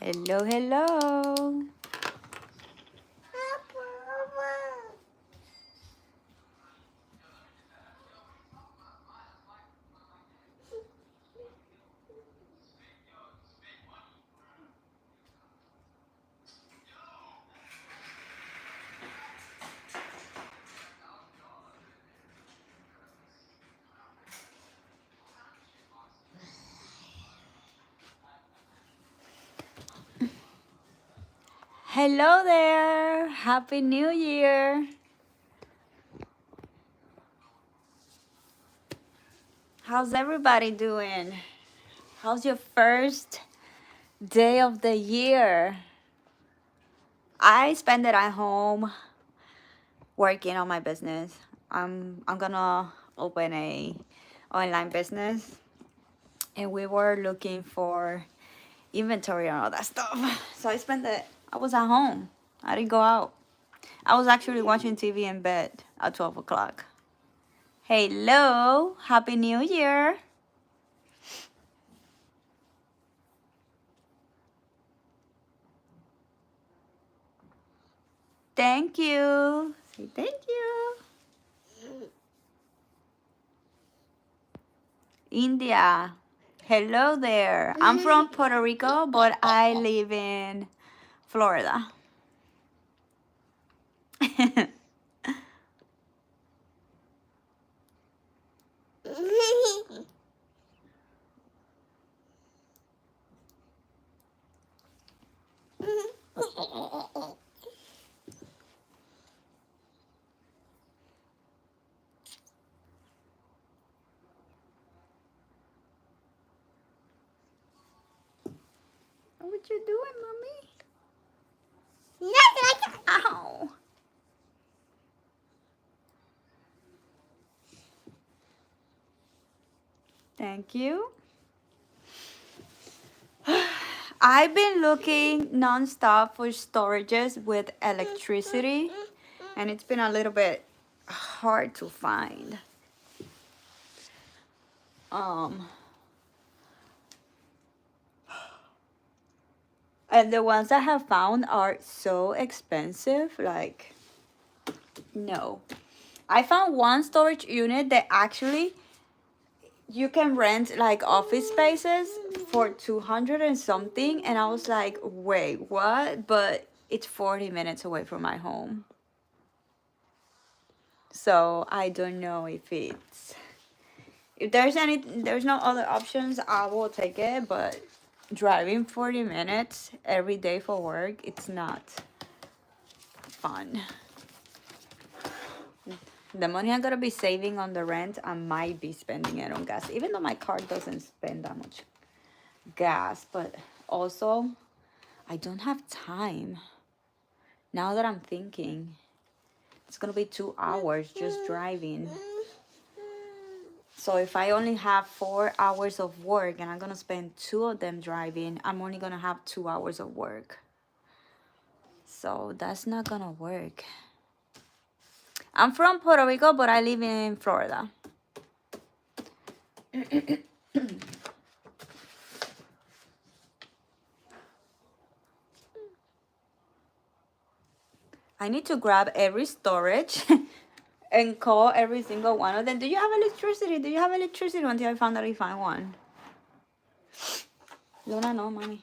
Hello, hello. Hello there. Happy New Year. How's everybody doing? How's your first day of the year? I spend it at home working on my business. I'm gonna open a online business, and we were looking for inventory and all that stuff. So I was at home. I didn't go out. I was actually watching TV in bed at 12 o'clock. Hello, Happy New Year. Thank you. Say thank you. India. Hello there. I'm from Puerto Rico, but I live in Florida. What you doing, mommy? Ow. Thank you. I've been looking nonstop for storages with electricity, and it's been a little bit hard to find. And the ones I have found are so expensive, like, no. I found one storage unit that actually you can rent like office spaces for 200 and something, and I was like, wait, what? But it's 40 minutes away from my home. So I don't know if there's no other options, I will take it, but driving 40 minutes every day for work, it's not fun. The money I'm gonna be saving on the rent, I might be spending it on gas, even though my car doesn't spend that much gas. But also, I don't have time. Now that I'm thinking, it's gonna be 2 hours just driving. So if I only have 4 hours of work and I'm gonna spend 2 of them driving, I'm only gonna have 2 hours of work. So that's not gonna work. I'm from Puerto Rico, but I live in Florida. I need to grab every storage and call every single one of them. Do you have electricity? Do you have electricity? Until I found out if I find one. Luna, no, mommy.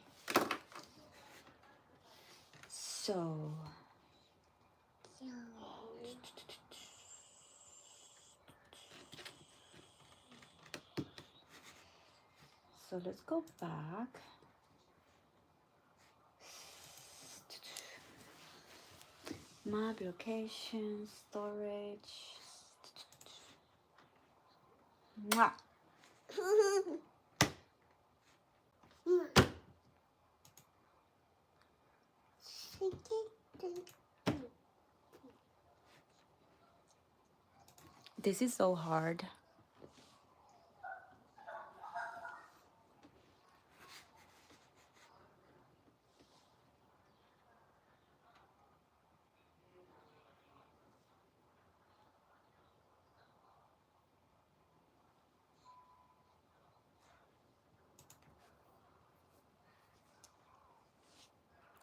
So let's go back. Map, location, storage. Mwah. This is so hard.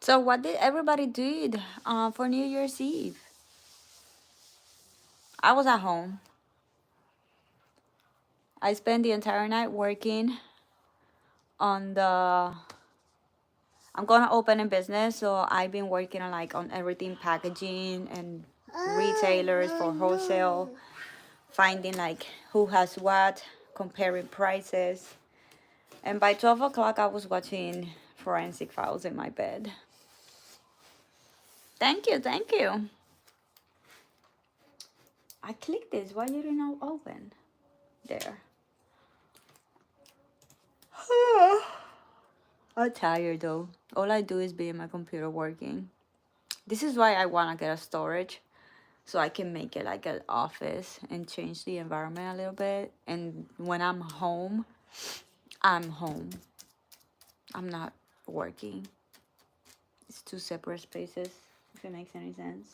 So what did everybody did for New Year's Eve? I was at home. I spent the entire night working on the. I'm gonna open a business, so I've been working on on everything packaging and retailers for wholesale, finding who has what, comparing prices. And by 12 o'clock, I was watching Forensic Files in my bed. Thank you, thank you. I clicked this. Why did it not open? There. I'm tired though. All I do is be in my computer working. This is why I want to get a storage, so I can make it like an office and change the environment a little bit. And when I'm home, I'm home. I'm not working. It's two separate spaces, if it makes any sense.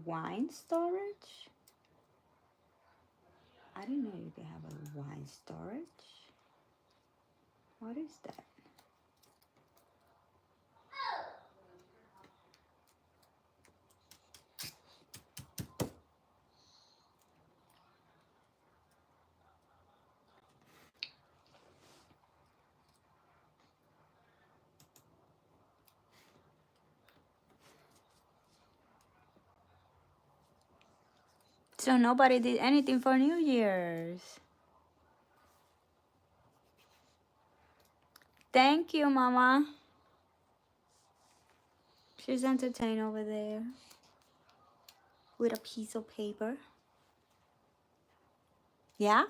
Wine storage? I didn't know you could have a wine storage. What is that? So nobody did anything for New Year's. Thank you, Mama. She's entertained over there with a piece of paper. Yeah?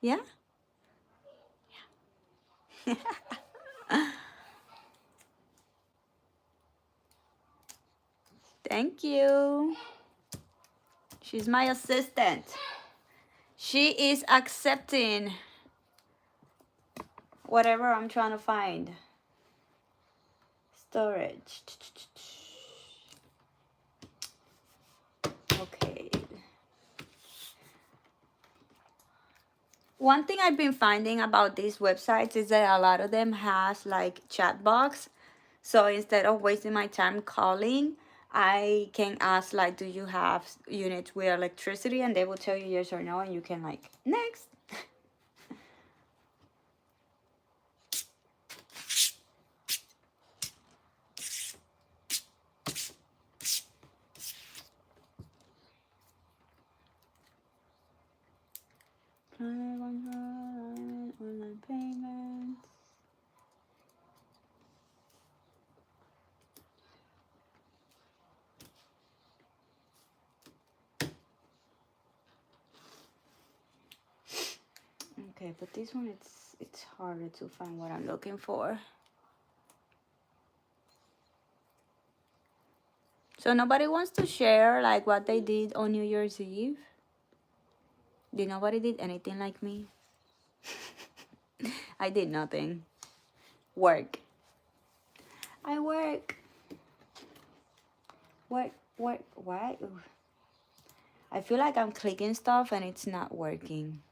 Yeah? Yeah. Thank you. She's my assistant. She is accepting whatever I'm trying to find. Storage. Okay. One thing I've been finding about these websites is that a lot of them has chat box. So instead of wasting my time calling, I can ask do you have units with electricity, and they will tell you yes or no, and you can next. Online payments. Okay, but this one it's harder to find what I'm looking for. So nobody wants to share what they did on New Year's Eve? Did nobody did anything like me? I did nothing. Work. I work. What? Why? I feel like I'm clicking stuff and it's not working.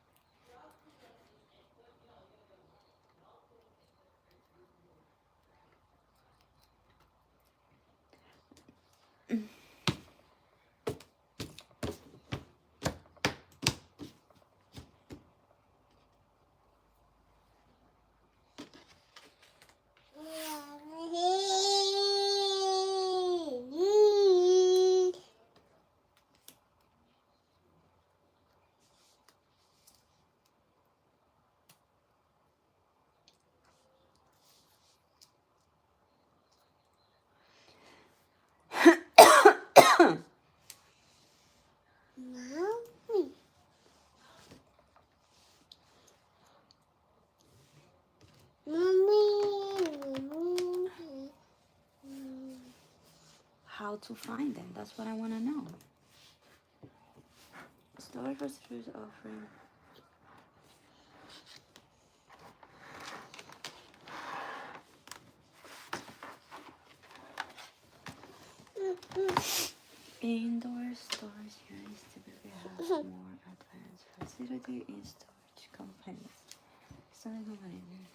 How to find them? That's what I want to know. Store for serious offering. Indoor storage units typically have more advanced facility in storage companies. Storage companies.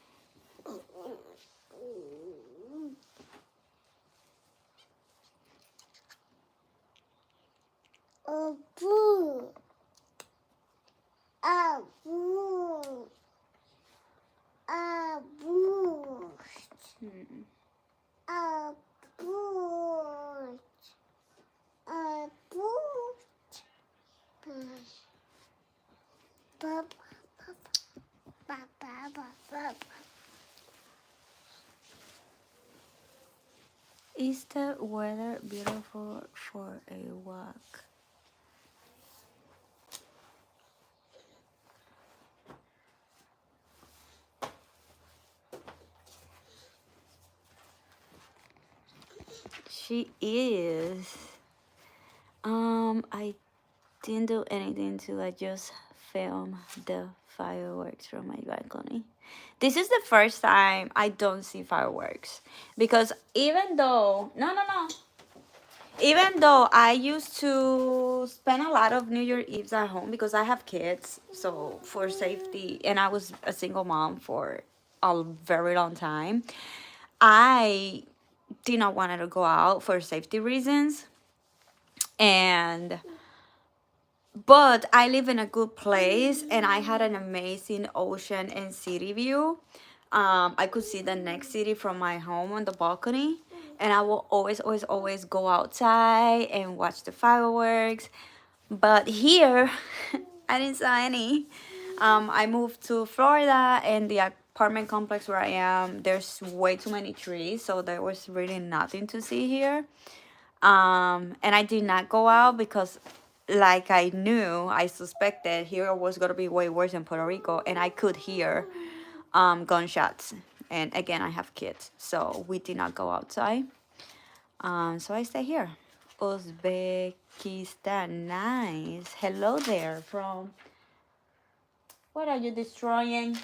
Is the weather beautiful for a walk? She is. I didn't do anything to. I just film the fireworks from my balcony. This is the first time I don't see fireworks because even though even though I used to spend a lot of New Year Eves at home because I have kids, so for safety, and I was a single mom for a very long time, I did not want to go out for safety reasons. And but I live in a good place and I had an amazing ocean and city view. I could see the next city from my home on the balcony, and I will always go outside and watch the fireworks. But here, I didn't saw any. I moved to Florida, and the apartment complex where I am, there's way too many trees, so there was really nothing to see here. And I did not go out because, like I suspected here was gonna be way worse in Puerto Rico, and I could hear gunshots. And again, I have kids, so we did not go outside. So I stay here. Uzbekistan, nice. Hello there from. What are you destroying?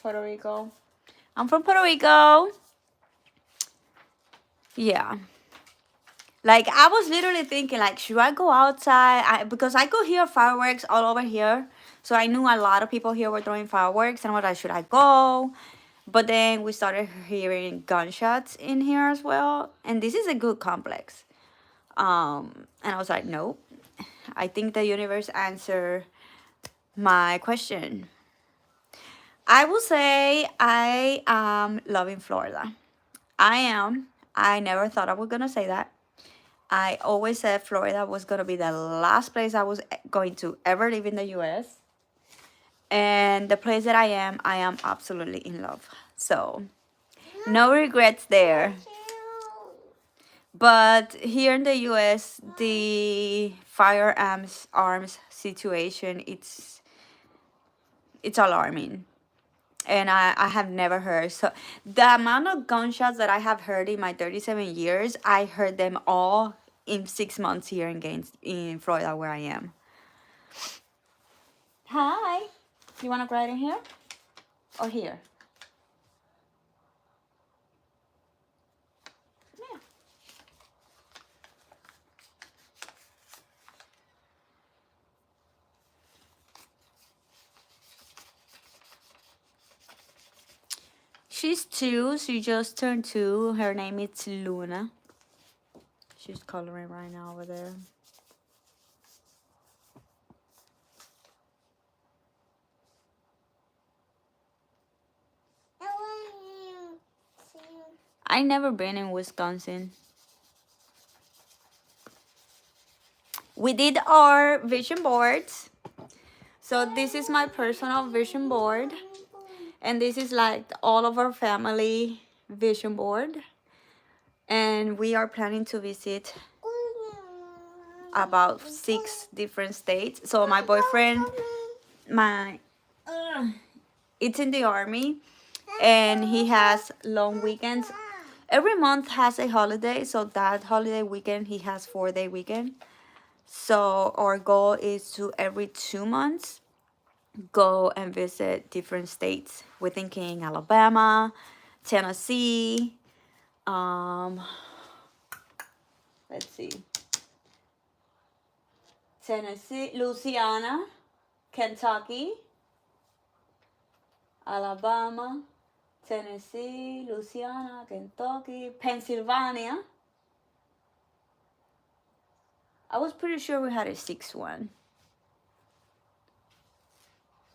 Puerto Rico. I'm from Puerto Rico. Yeah. Like, I was literally thinking, like, should I go outside? Because I could hear fireworks all over here. So I knew a lot of people here were throwing fireworks. And I was like, should I go? But then we started hearing gunshots in here as well. And this is a good complex. And I was like, nope. I think the universe answered my question. I will say I am loving Florida. I am. I never thought I was going to say that. I always said Florida was going to be the last place I was going to ever live in the US. And the place that I am absolutely in love. So, no regrets there. But here in the US, the firearms arms situation, it's alarming. And I have never heard. So the amount of gunshots that I have heard in my 37 years, I heard them all in 6 months here in Florida where I am. Hi. You want to cry in here? Or here? Yeah. She's 2. She just turned 2. Her name is Luna. She's coloring right now over there. I never been in Wisconsin. We did our vision boards. So this is my personal vision board. And this is like all of our family vision board. And we are planning to visit about 6 different states. So my boyfriend, it's in the army, and he has long weekends. Every month has a holiday, so that holiday weekend he has 4-day weekend. So our goal is to every 2 months go and visit different states. We're thinking Alabama, Tennessee, um, let's see, Tennessee, Louisiana, Kentucky, Alabama, Tennessee, Louisiana, Kentucky, Pennsylvania. I was pretty sure we had a sixth one.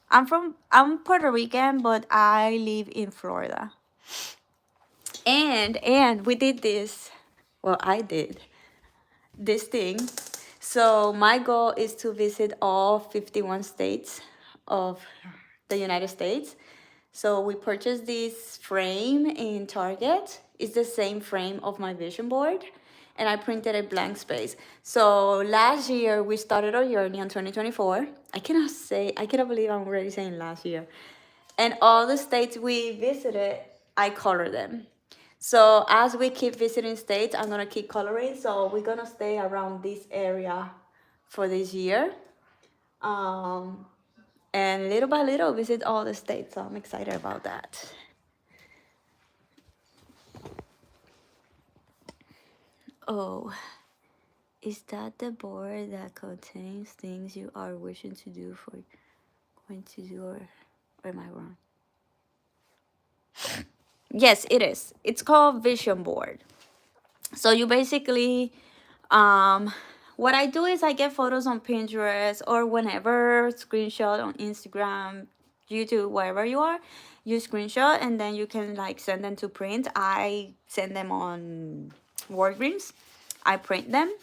I'm Puerto Rican, but I live in Florida. And we did this. Well, I did this thing. So my goal is to visit all 51 states of the United States. So we purchased this frame in Target. It's the same frame of my vision board. And I printed a blank space. So last year we started our journey in 2024. I cannot believe I'm already saying last year. And all the states we visited, I color them. So as we keep visiting states, I'm gonna keep coloring. So we're gonna stay around this area for this year. And little by little visit all the states. So I'm excited about that. Oh, is that the board that contains things you are wishing to do for going to do, or am I wrong? Yes, it is. It's called vision board. So you basically, what I do is I get photos on Pinterest or whenever, screenshot on Instagram, YouTube, wherever you are, you screenshot and then you can like send them to print. I send them on Walgreens. I print them,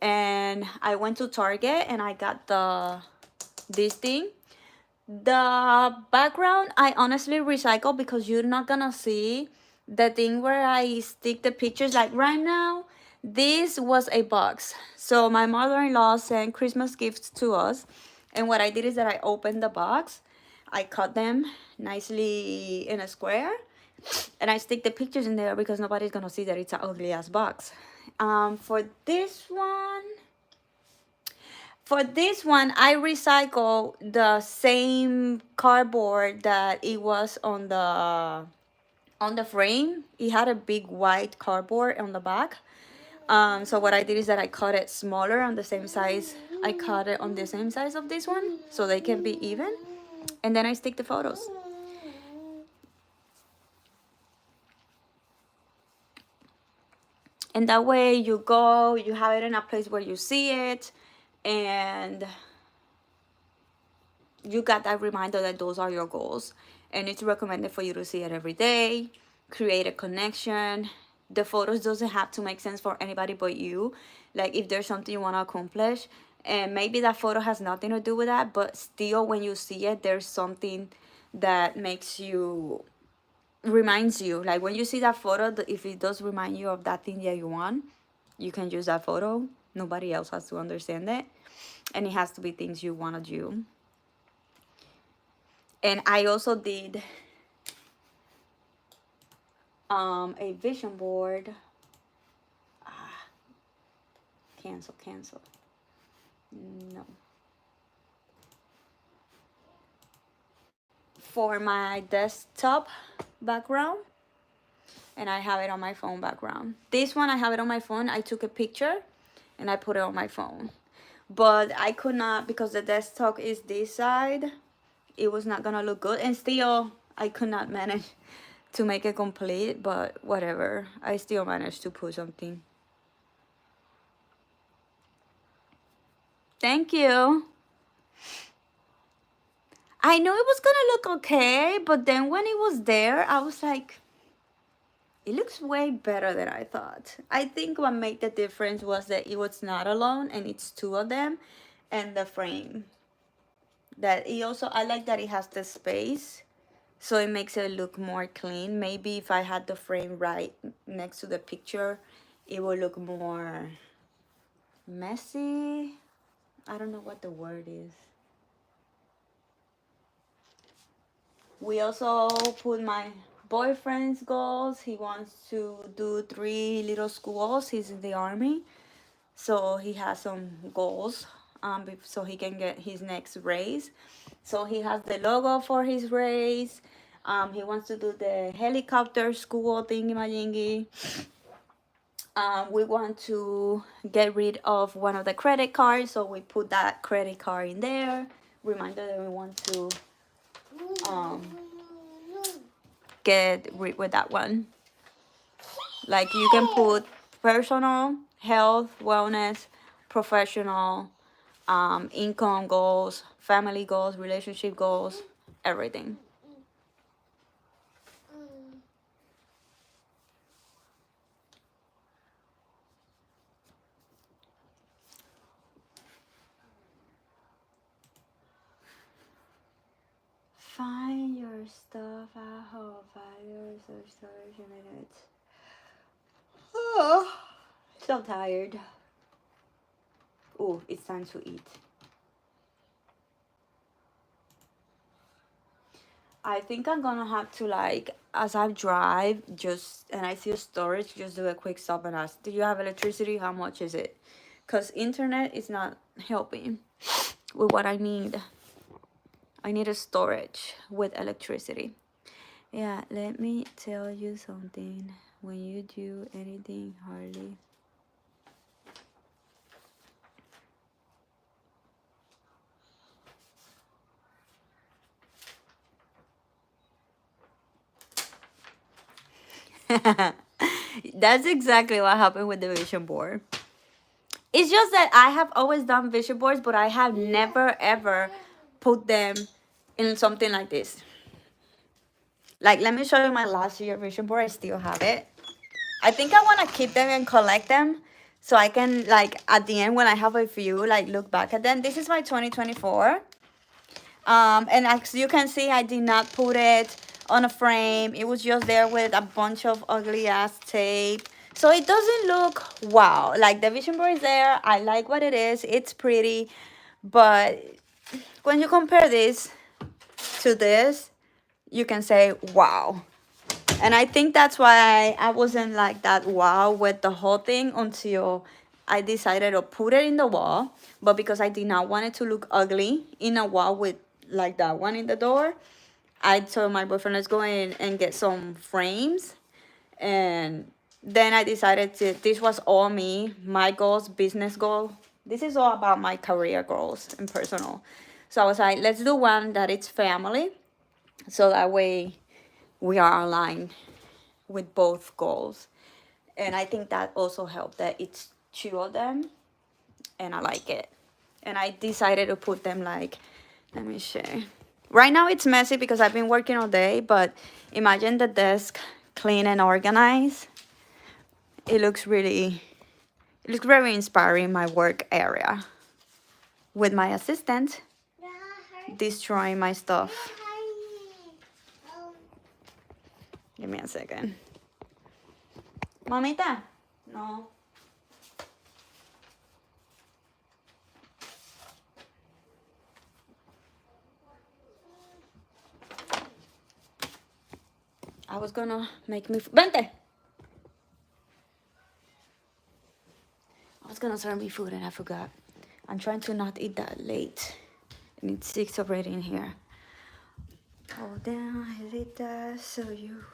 and I went to Target and I got this thing. The background I honestly recycle because you're not gonna see the thing where I stick the pictures. Like right now, this was a box. So my mother-in-law sent Christmas gifts to us. And what I did is that I opened the box, I cut them nicely in a square, and I stick the pictures in there because nobody's gonna see that it's an ugly ass box. For this one, I recycle the same cardboard that it was on the frame. It had a big white cardboard on the back. So what I did is that I cut it smaller on the same size. I cut it on the same size of this one so they can be even. And then I stick the photos. And that way you go, you have it in a place where you see it, and you got that reminder that those are your goals. And it's recommended for you to see it every day, create a connection. The photos doesn't have to make sense for anybody but you. Like if there's something you want to accomplish, and maybe that photo has nothing to do with that, but still when you see it, there's something that reminds you. Like when you see that photo, if it does remind you of that thing that you want, you can use that photo. Nobody else has to understand it. And it has to be things you want to do. And I also did a vision board. Cancel. No. For my desktop background. And I have it on my phone background. This one, I have it on my phone. I took a picture and I put it on my phone. But I could not, because the desktop is this side, it was not gonna look good. And still, I could not manage to make it complete, but whatever. I still managed to put something. Thank you. I knew it was gonna look okay, but then when it was there, I was like, it looks way better than I thought. I think what made the difference was that it was not alone and it's two of them, and the frame. That it also, I like that it has the space, so it makes it look more clean. Maybe if I had the frame right next to the picture, it would look more messy. I don't know what the word is. We also put my boyfriend's goals. He wants to do 3 little schools. He's in the army. So he has some goals, so he can get his next race. So he has the logo for his race. He wants to do the helicopter school thingy majingy. We want to get rid of one of the credit cards, so we put that credit card in there. Reminder that we want to um, get rid with that one. Like you can put personal, health, wellness, professional, income goals, family goals, relationship goals, everything. Find your stuff at home. 5 years of storage minutes. Oh, so tired. Oh, it's time to eat. I think I'm gonna have to, like, as I drive, just and I see a storage, just do a quick stop and ask, do you have electricity? How much is it? Because internet is not helping with what I need. I need a storage with electricity. Yeah, let me tell you something. When you do anything hardly. That's exactly what happened with the vision board. It's just that I have always done vision boards, but I have never ever put them in something like this. Like, let me show you my last year vision board. I still have it. I think I want to keep them and collect them so I can, like, at the end when I have a few, like, look back at them. This is my 2024. And as you can see, I did not put it on a frame. It was just there with a bunch of ugly ass tape. So it doesn't look wow. Like, the vision board is there. I like what it is. It's pretty. But when you compare this to this, you can say wow. And I think that's why I wasn't like that wow with the whole thing until I decided to put it in the wall. But because I did not want it to look ugly in a wall with like that one in the door, I told my boyfriend, let's go in and get some frames. And then I decided this was all me, my goals, business goal. This is all about my career goals and personal. So I was like, let's do one that it's family. So that way we are aligned with both goals. And I think that also helped that it's two of them and I like it. And I decided to put them like, let me share. Right now it's messy because I've been working all day, but imagine the desk clean and organized. It looks very inspiring, my work area. With my assistant destroying my stuff. Give me a second. Mamita? No. I was gonna make me... Vente! I was gonna serve me food and I forgot. I'm trying to not eat that late. And it's 6 already in here. Hold down, hit that so you...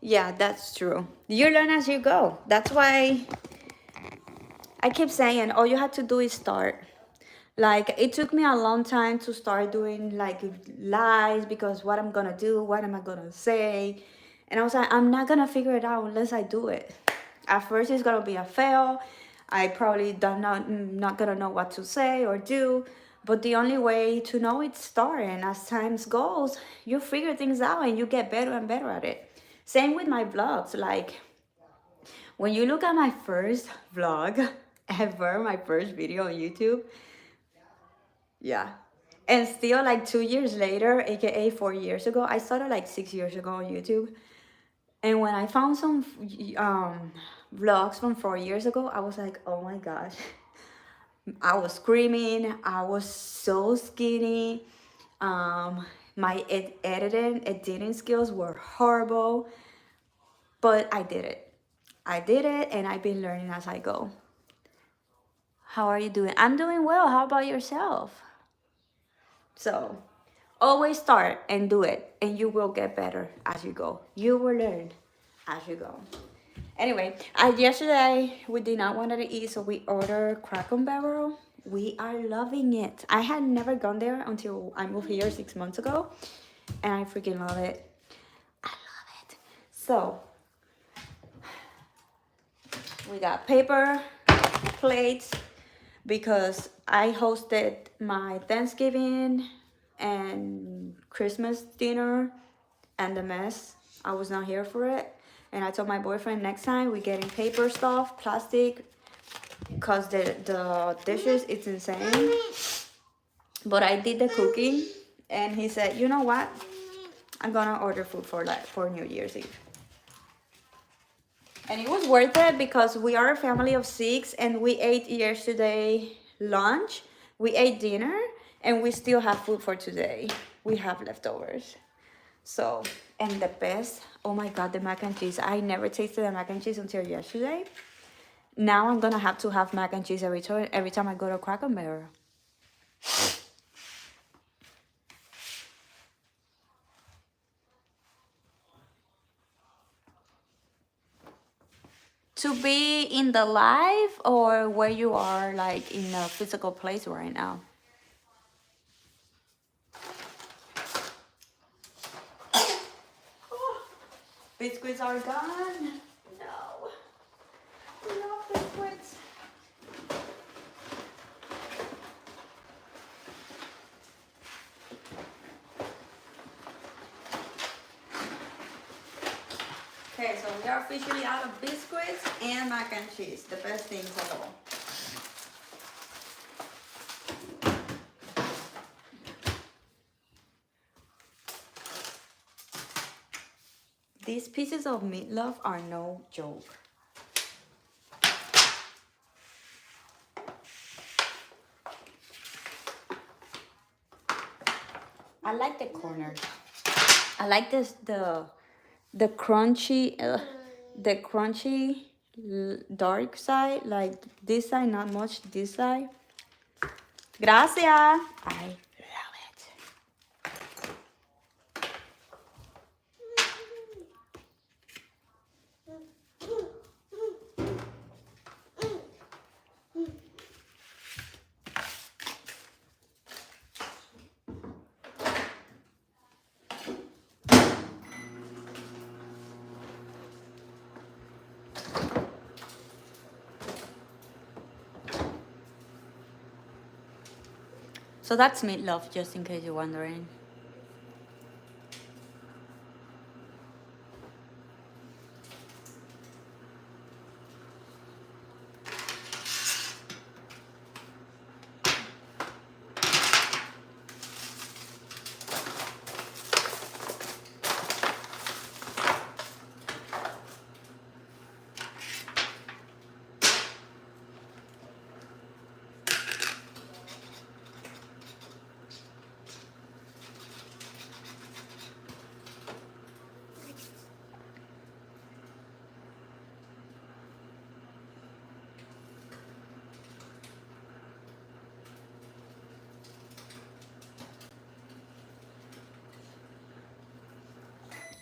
Yeah, that's true. You learn as you go. That's why I keep saying all you have to do is start. Like, it took me a long time to start doing like lies because what I'm gonna do, what am I gonna say? And I was like, I'm not gonna figure it out unless I do it. At first it's gonna be a fail. I probably not gonna know what to say or do. But the only way to know it's starting. As times goes, you figure things out and you get better and better at it. Same with my vlogs. Like, when you look at my first vlog ever, my first video on YouTube, yeah. And still, like 2 years later, aka 4 years ago, I started like 6 years ago on YouTube. And when I found some vlogs from 4 years ago, I was like, oh my gosh, I was screaming. I was so skinny. My editing skills were horrible, but I did it. I did it, and I've been learning as I go. How are you doing? I'm doing well. How about yourself? So, always start and do it, and you will get better as you go. You will learn as you go. Anyway, yesterday we did not want to eat, so we ordered Cracker Barrel. We are loving it. I had never gone there until I moved here 6 months ago, and I freaking love it. I love it. So, we got paper plates because I hosted my Thanksgiving and Christmas dinner and the mess. I was not here for it. And I told my boyfriend next time we getting paper stuff, plastic, because the dishes, it's insane. But I did the cooking, and he said, you know what? I'm gonna order food for New Year's Eve. And it was worth it because we are a family of 6 and we ate yesterday lunch, we ate dinner, and we still have food for today. We have leftovers. So, and the best, oh my God, the mac and cheese. I never tasted the mac and cheese until yesterday. Now I'm gonna have to have mac and cheese every time I go to Cracker Barrel. To be in the live or where you are, like in a physical place right now? Biscuits are gone. No. No biscuits. Okay, so we are officially out of biscuits and mac and cheese. The best things of all. These pieces of meatloaf are no joke. I like the corner. I like this the crunchy dark side, like this side, not much this side. Gracias. I love it. So that's meatloaf, just in case you're wondering.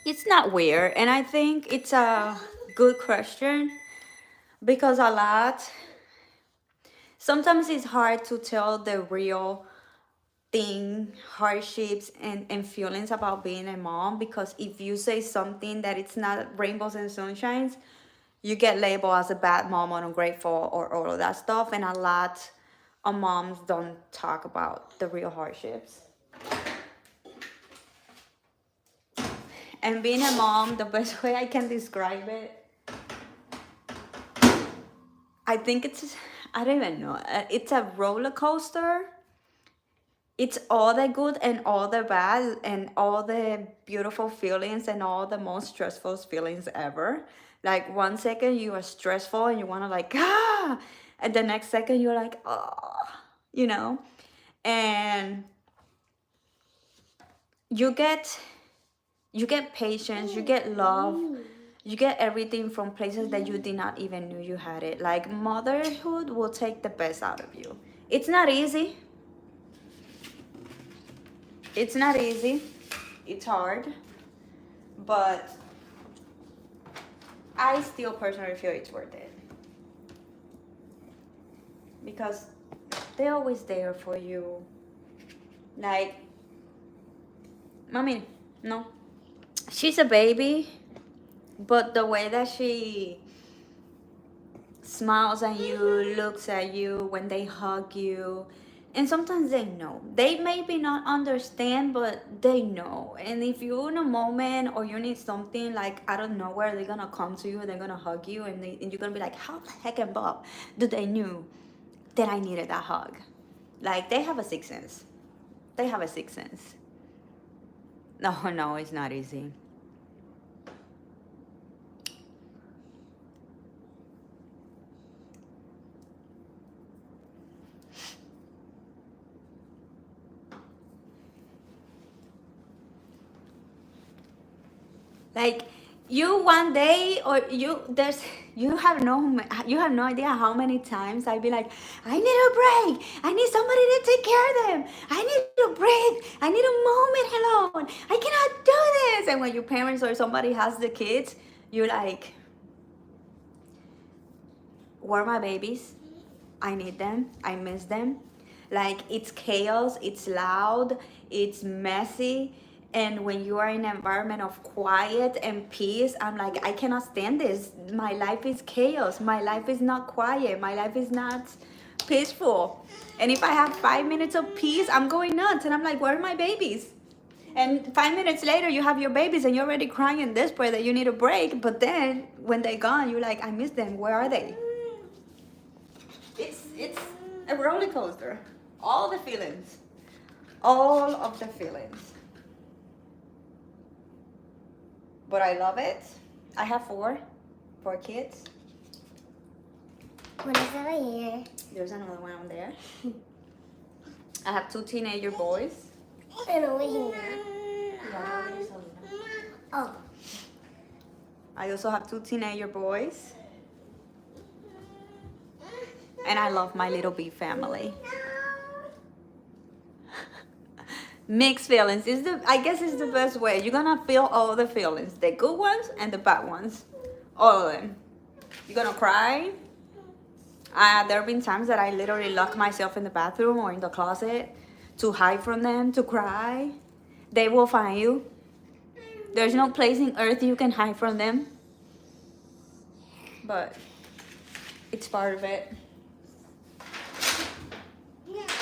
It's not weird, and I think it's a good question because sometimes it's hard to tell the real thing, hardships and feelings about being a mom, because if you say something that it's not rainbows and sunshines, you get labeled as a bad mom or ungrateful or all of that stuff, and a lot of moms don't talk about the real hardships. And being a mom, the best way I can describe it, I think I don't even know. It's a roller coaster. It's all the good and all the bad and all the beautiful feelings and all the most stressful feelings ever. Like 1 second you are stressful and you want to like, and the next second you're like, oh, you know. And you get patience, you get love, you get everything from places that you did not even knew you had it. Like, motherhood will take the best out of you. It's not easy. It's not easy. It's hard. But I still personally feel it's worth it. Because they're always there for you. Like, mommy, no. She's a baby, but the way that she smiles at you, looks at you when they hug you, and sometimes they know. They maybe not understand, but they know. And if you're in a moment or you need something, like out of nowhere, they're gonna come to you, they're gonna hug you, and you're gonna be like, how the heck and Bob do they knew that I needed that hug? Like, they have a sixth sense. They have a sixth sense. No, it's not easy. Like, you one day, or you have no idea how many times I'd be like, I need a break, I need somebody to take care of them, I need a break, I need a moment alone, I cannot do this. And when your parents or somebody has the kids, you're like, where are my babies? I need them, I miss them. Like, it's chaos, it's loud, it's messy. And when you are in an environment of quiet and peace, I'm like, I cannot stand this. My life is chaos. My life is not quiet. My life is not peaceful. And if I have 5 minutes of peace, I'm going nuts. And I'm like, where are my babies? And 5 minutes later, you have your babies and you're already crying and desperate that you need a break. But then when they're gone, you're like, I miss them. Where are they? It's a roller coaster. All the feelings. All of the feelings. But I love it. I have four kids. What is over here? There's another one on there. I have 2 teenager boys. And over here. Oh. I also have 2 teenager boys. And I love my little bee family. Mixed feelings. I guess it's the best way. You're gonna feel all the feelings. The good ones and the bad ones. All of them. You're gonna cry. There have been times that I literally lock myself in the bathroom or in the closet to hide from them, to cry. They will find you. There's no place in earth you can hide from them. But it's part of it.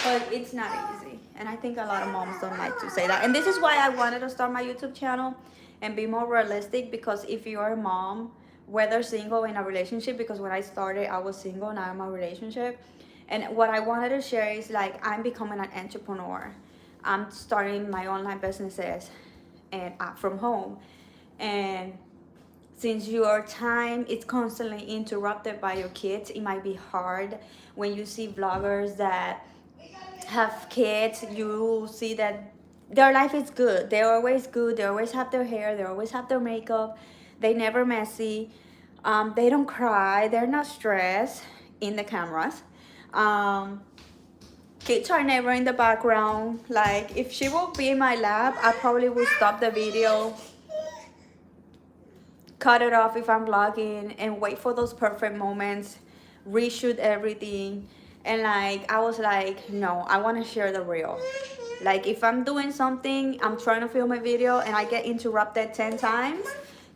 But it's not easy. And I think a lot of moms don't like to say that. And this is why I wanted to start my YouTube channel and be more realistic, because if you're a mom, whether single in a relationship, because when I started, I was single, now I'm in a relationship. And what I wanted to share is, like, I'm becoming an entrepreneur. I'm starting my online businesses and from home. And since your time is constantly interrupted by your kids, it might be hard. When you see vloggers that have kids, you see that their life is good. They're always good. They always have their hair. They always have their makeup. They never messy. They don't cry. They're not stressed in the cameras. Kids are never in the background. Like, if she will be in my lap, I probably will stop the video, cut it off if I'm vlogging, and wait for those perfect moments, reshoot everything. And like, I was like, no, I want to share the real. Like, if I'm doing something, I'm trying to film a video and I get interrupted 10 times,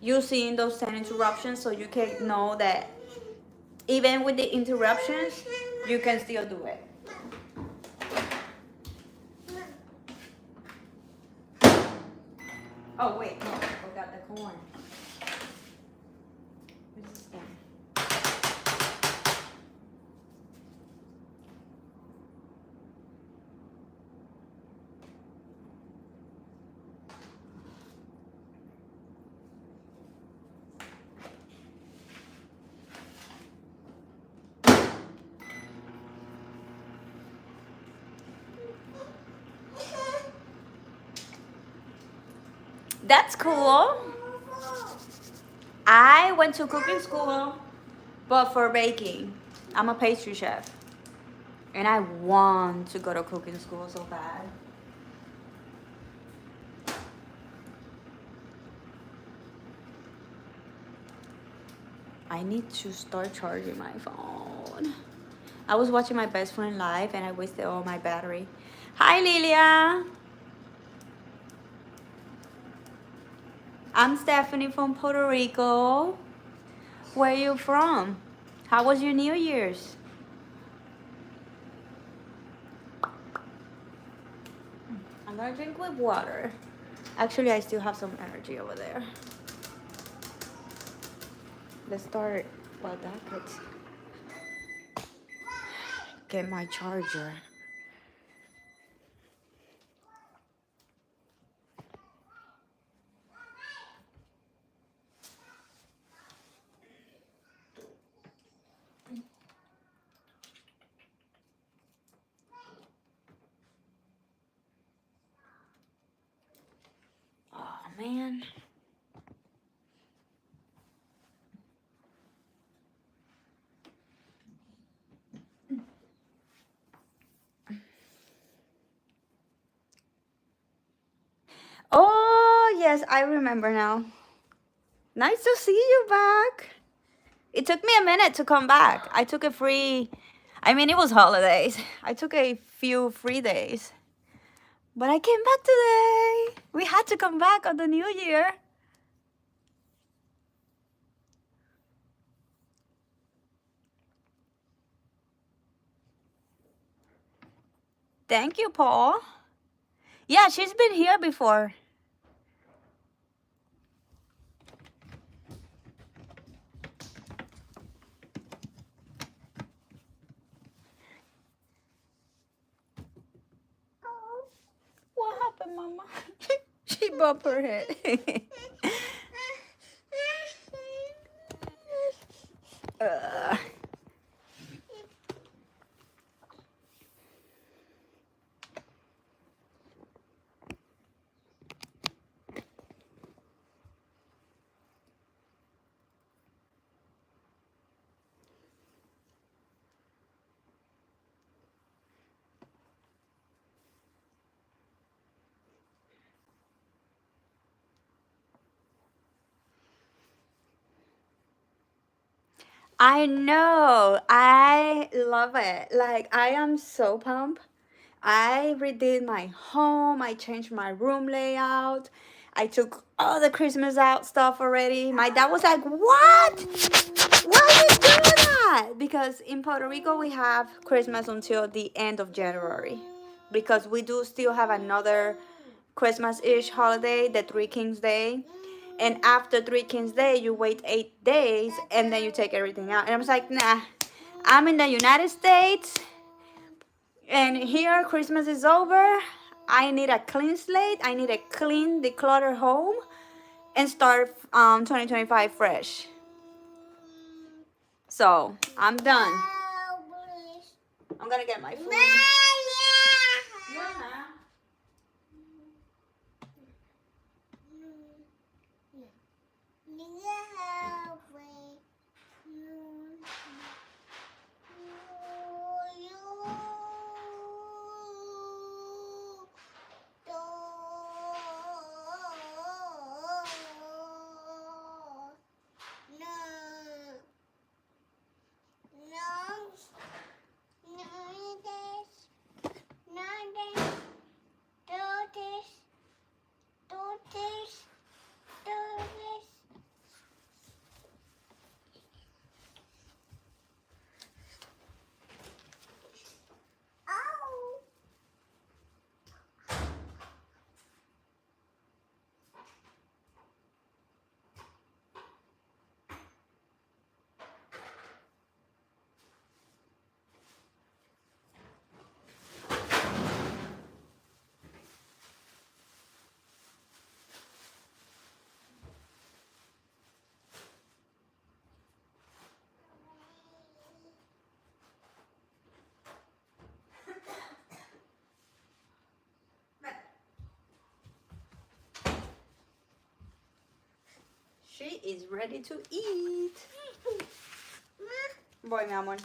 you see in those 10 interruptions, so you can know that even with the interruptions, you can still do it. Oh wait, no, I forgot the corn. Where's this corn? That's cool. I went to cooking school, but for baking. I'm a pastry chef. And I want to go to cooking school so bad. I need to start charging my phone. I was watching my best friend live and I wasted all my battery. Hi, Lilia. I'm Stephanie from Puerto Rico. Where are you from? How was your New Year's? I'm gonna drink with water. Actually, I still have some energy over there. Let's start. Well, that could get my charger. Oh man. Oh yes, I remember now. Nice to see you back. It took me a minute to come back. I took a free, I mean, it was holidays. I took a few free days. But I came back today. We had to come back on the new year. Thank you, Paul. Yeah, she's been here before. What happened, Mama? She bumped her head. uh. I know. I love it. Like, I am so pumped. I redid my home. I changed my room layout. I took all the Christmas out stuff already. My dad was like, "What? Why you do that?" Because in Puerto Rico, we have Christmas until the end of January. Because we do still have another Christmas-ish holiday, the Three Kings Day. And after Three Kings Day, you wait 8 days and then you take everything out. And I was like, nah, I'm in the United States and here Christmas is over. I need a clean slate. I need a clean, decluttered home and start 2025 fresh. So I'm done. I'm gonna get my food. She is ready to eat. Voy, mi amor.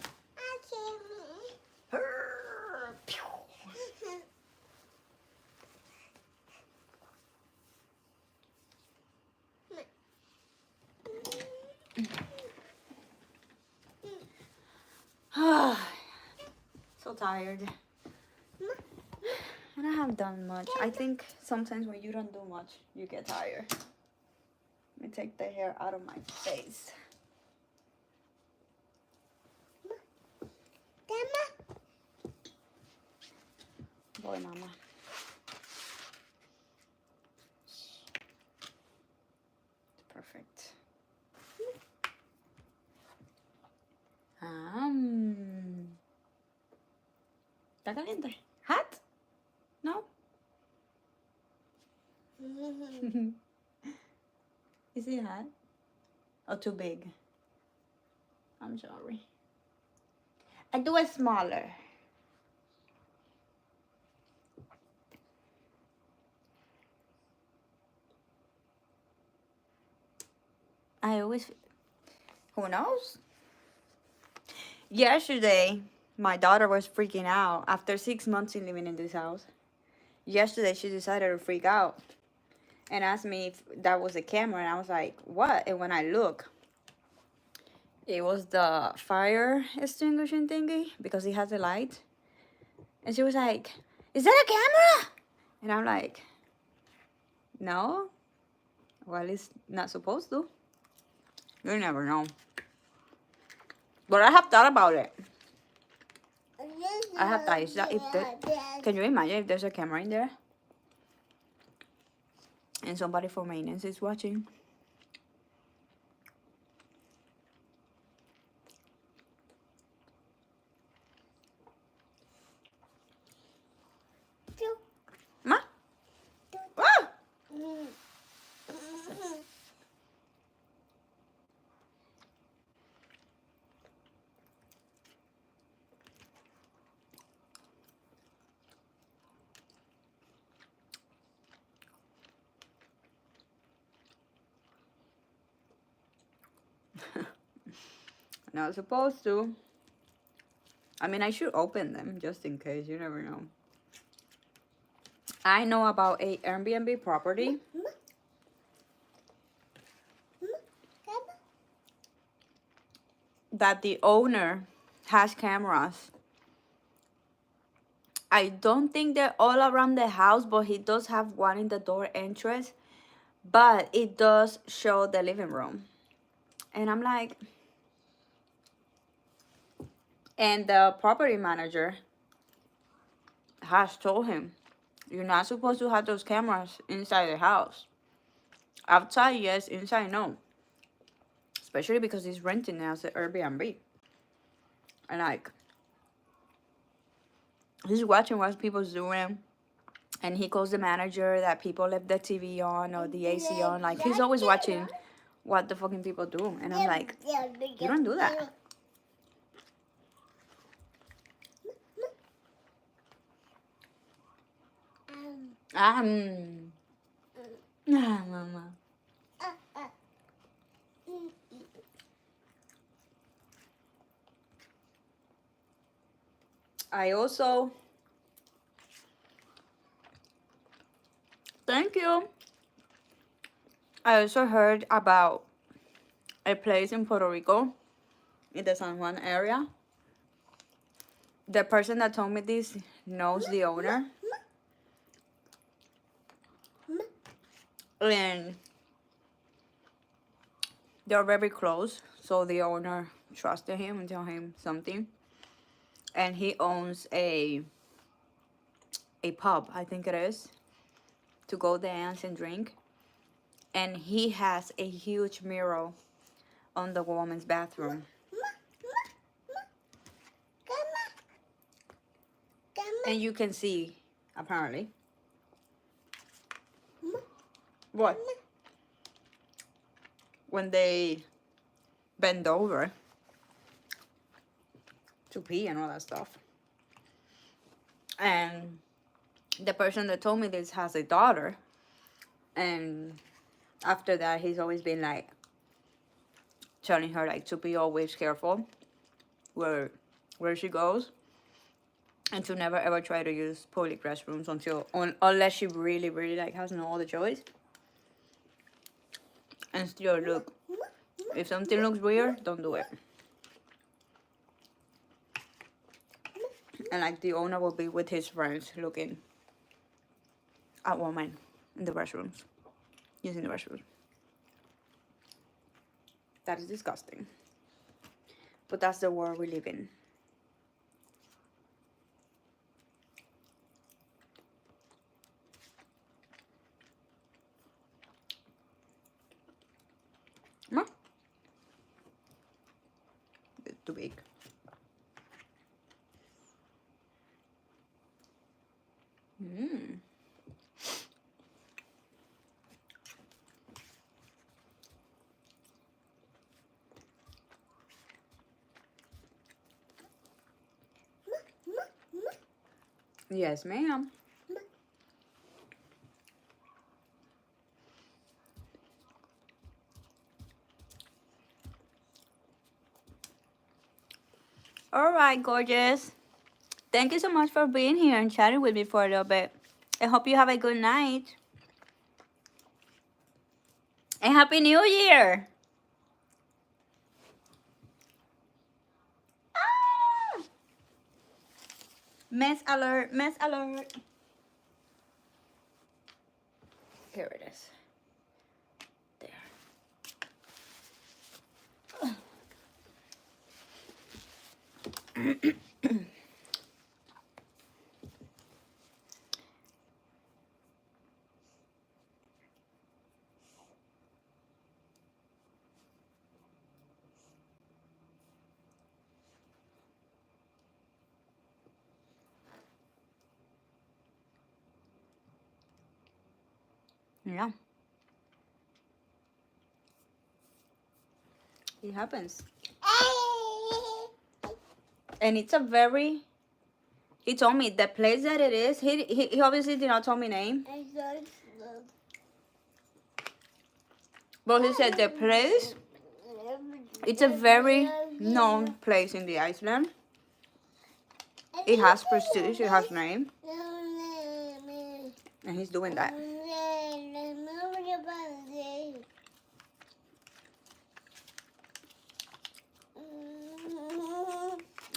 So tired. And I haven't done much. I think sometimes when you don't do much, you get tired. Let me take the hair out of my face. Boy, mama. Perfect. ¿Está caliente? Hot? No? Is it hot? Or too big? I'm sorry. I do it smaller. I always... Who knows? Yesterday, my daughter was freaking out after 6 months in living in this house. Yesterday, she decided to freak out and asked me if that was a camera. And I was like, what? And when I look, it was the fire extinguishing thingy because it has a light. And she was like, is that a camera? And I'm like, no. Well, it's not supposed to. You never know. But I have thought about it. I have thought, can you imagine if there's a camera in there? And somebody for maintenance is watching. Ma? Ah! Not supposed to. I mean, I should open them just in case. You never know. I know about a Airbnb property that the owner has cameras. I don't think they're all around the house, but he does have one in the door entrance. But it does show the living room. And I'm like... And the property manager has told him, you're not supposed to have those cameras inside the house. Outside, yes. Inside, no. Especially because he's renting it as an Airbnb. And like, he's watching what people's doing. And he calls the manager that people left the TV on or the AC on. Like, he's always watching what the fucking people do. And I'm like, you don't do that. Mama. I also... Thank you. I also heard about a place in Puerto Rico, in the San Juan area. The person that told me this knows the owner. And they're very close. So the owner trusted him and told him something. And he owns a pub, I think it is, to go dance and drink. And he has a huge mural on the woman's bathroom. And you can see, apparently. What? When they bend over to pee and all that stuff. And the person that told me this has a daughter. And after that, he's always been like, telling her like to be always careful where she goes, and to never ever try to use public restrooms unless she really like has no other choice. And still, look, if something looks weird, don't do it. And like the owner will be with his friends looking at women in the restrooms, using the restroom. That is disgusting. But that's the world we live in. No? It's too big. Mmm. Yes, ma'am. All right, gorgeous. Thank you so much for being here and chatting with me for a little bit. I hope you have a good night. And Happy New Year! Ah! Mess alert, mess alert. Here it is. There. Yeah. It happens. And it's a very... He told me the place that it is. He obviously did not tell me name. But he said the place, it's a very known place in the Iceland. It has prestige, it has name. And he's doing that.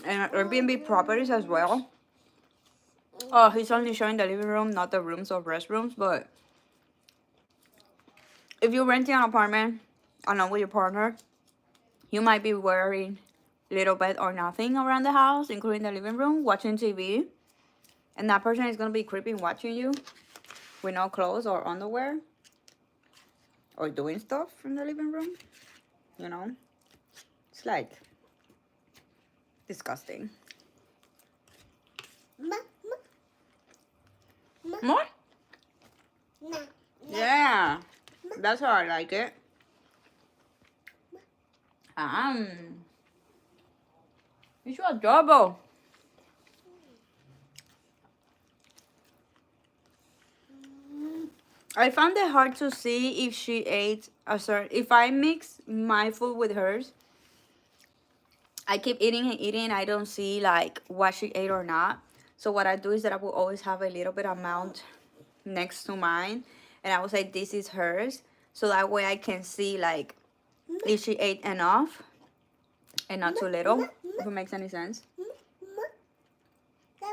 And Airbnb properties as well. Oh, he's only showing the living room, not the rooms or restrooms. But if you're renting an apartment along with your partner, you might be wearing little bit or nothing around the house, including the living room, watching TV. And that person is going to be creeping watching you with no clothes or underwear. Or doing stuff in the living room. You know? It's like disgusting. More? Yeah. That's how I like it. It's so adorable. I found it hard to see if she ate a certain... If I mix my food with hers, I keep eating and eating. I don't see like what she ate or not. So what I do is that I will always have a little bit amount next to mine. And I will say this is hers. So that way I can see like if she ate enough and not too little. If it makes any sense.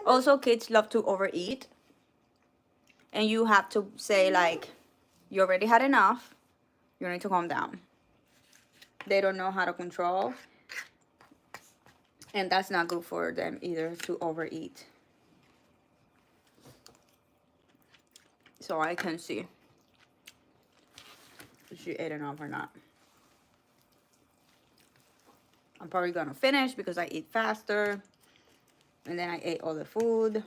Also, kids love to overeat. And you have to say like, you already had enough. You need to calm down. They don't know how to control. And that's not good for them either, to overeat. So I can see if she ate enough or not. I'm probably gonna finish because I eat faster. And then I ate all the food.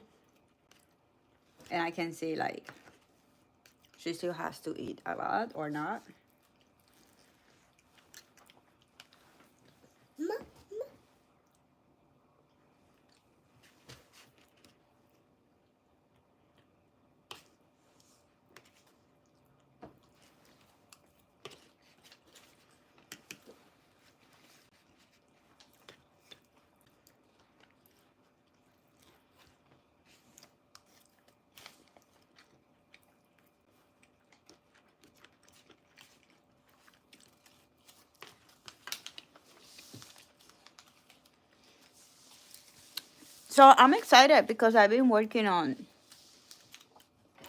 And I can see like, she still has to eat a lot or not. So I'm excited because I've been working on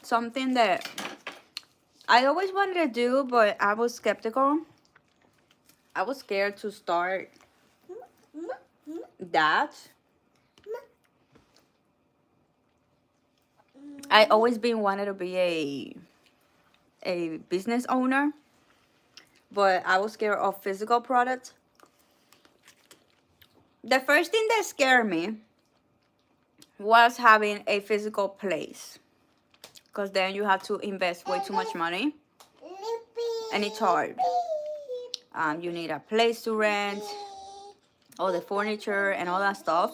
something that I always wanted to do, but I was skeptical. I was scared to start that. I always been wanted to be a business owner, but I was scared of physical products. The first thing that scared me was having a physical place, because then you have to invest way too much money and it's hard. You need a place to rent, all the furniture and all that stuff.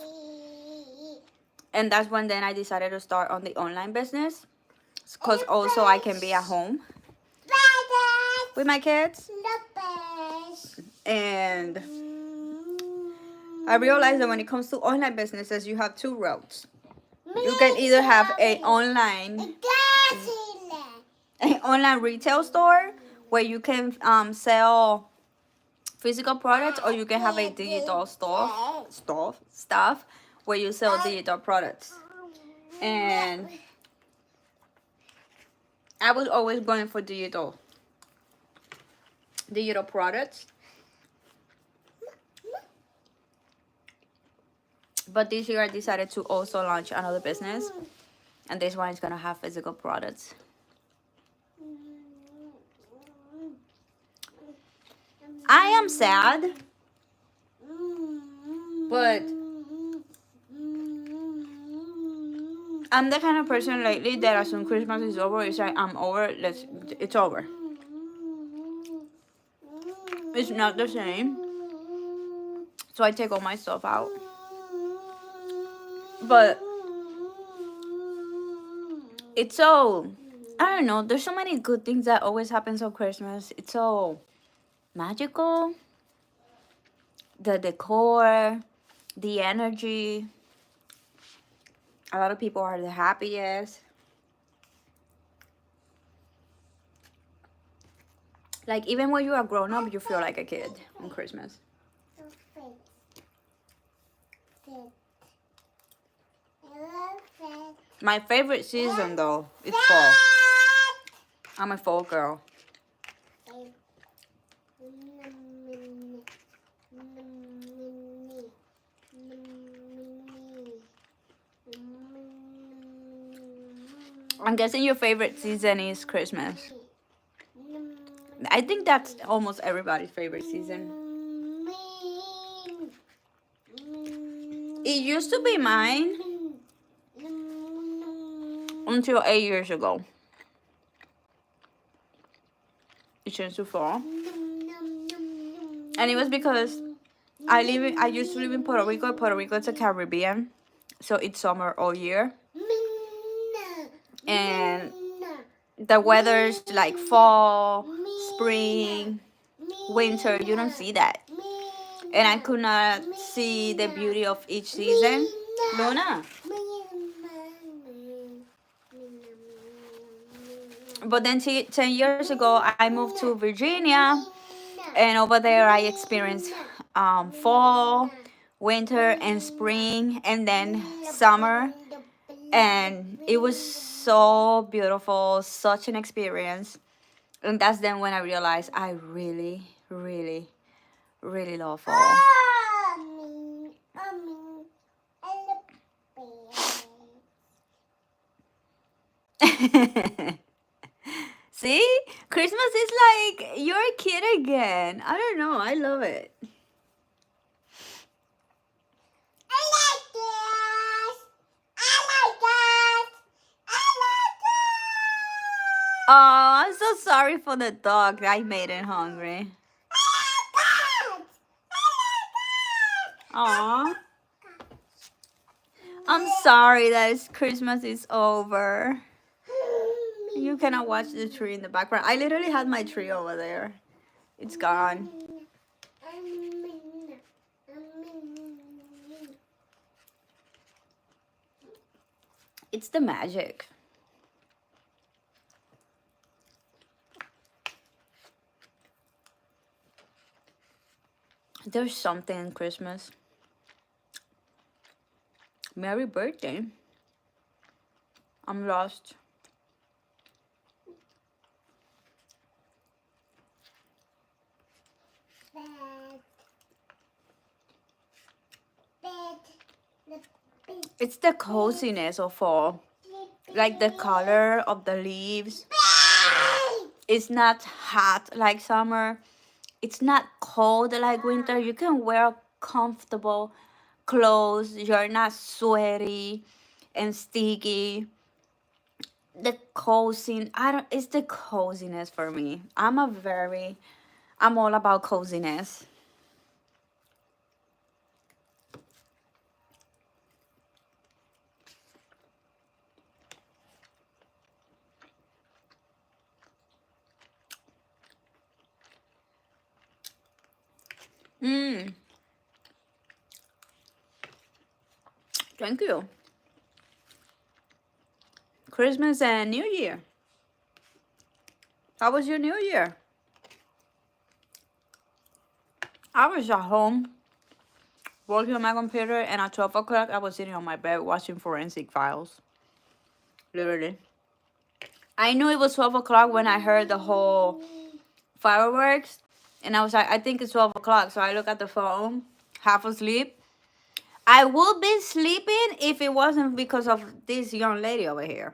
And that's when then I decided to start on the online business, because also I can be at home with my kids. And I realized that when it comes to online businesses, you have two routes. You can either have an online retail store where you can sell physical products, or you can have a digital stuff where you sell digital products. And I was always going for digital products. But this year I decided to also launch another business, and this one is gonna have physical products. I am sad, but I'm the kind of person lately that as soon Christmas is over, it's like, I'm over, it's over. It's not the same. So I take all my stuff out. But it's so, I don't know, there's so many good things that always happens on Christmas. It's so magical. The decor, the energy. A lot of people are the happiest. Like, even when you are grown up, you feel like a kid on Christmas. My favorite season, though, is fall. I'm a fall girl. I'm guessing your favorite season is Christmas. I think that's almost everybody's favorite season. It used to be mine until 8 years ago. It changed to fall. And it was because I used to live in Puerto Rico. Puerto Rico is a Caribbean, so it's summer all year. And the weather's like fall, spring, winter. You don't see that. And I could not see the beauty of each season. Luna. But then 10 years ago, I moved to Virginia. And over there, I experienced fall, winter, and spring, and then summer. And it was so beautiful, such an experience. And that's then when I realized I really, really, really love fall. See? Christmas is like you're a kid again. I don't know. I love it. Oh, I'm so sorry for the dog. I made it hungry. Aw. I'm sorry that Christmas is over. You cannot watch the tree in the background. I literally had my tree over there. It's gone. It's the magic. There's something in Christmas. Merry birthday. I'm lost. It's the coziness of fall. Like the color of the leaves. It's not hot like summer. It's not cold like winter. You can wear comfortable clothes. You're not sweaty and sticky. The cozy, I don't, it's the coziness for me. I'm all about coziness. Mm, thank you. Christmas and New Year. How was your New Year? I was at home working on my computer, and at 12 o'clock, I was sitting on my bed watching Forensic Files. Literally. I knew it was 12 o'clock when I heard the whole fireworks, and I was like, I think it's 12 o'clock. So I look at the phone, half asleep. I would be sleeping if it wasn't because of this young lady over here.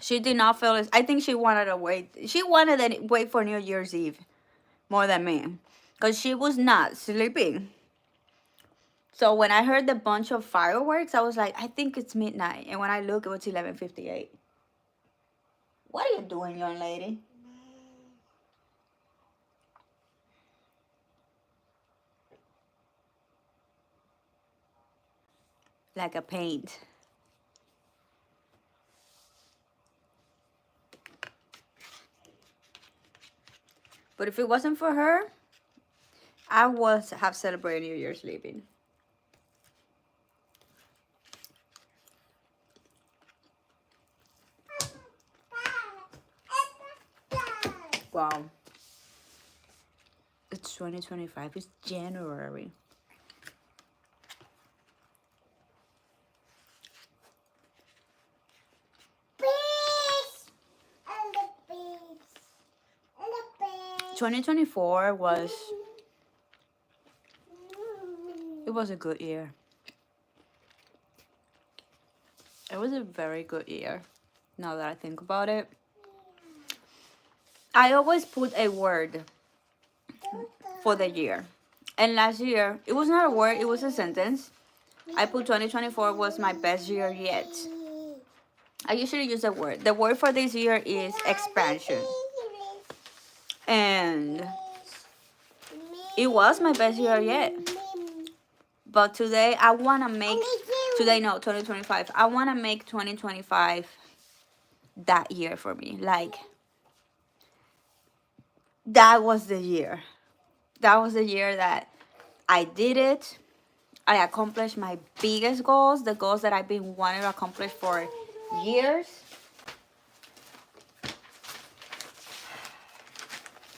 She did not feel it. I think she wanted to wait. She wanted to wait for New Year's Eve more than me, because she was not sleeping. So when I heard the bunch of fireworks, I was like, I think it's midnight. And when I look, it was 11:58. What are you doing, young lady? Like a paint. But if it wasn't for her, I would have celebrated New Year's sleeping. Wow. It's 2025. It's January. Bees. And the bees. And the bees. 2024 was... It was a good year. It was a very good year, now that I think about it. I always put a word for the year. And last year, it was not a word, it was a sentence. I put 2024 was my best year yet. I usually use a word. The word for this year is expansion. And it was my best year yet. But today, I want to make... Today, no, 2025. I want to make 2025 that year for me. Like, that was the year. That was the year that I did it. I accomplished my biggest goals, the goals that I've been wanting to accomplish for years.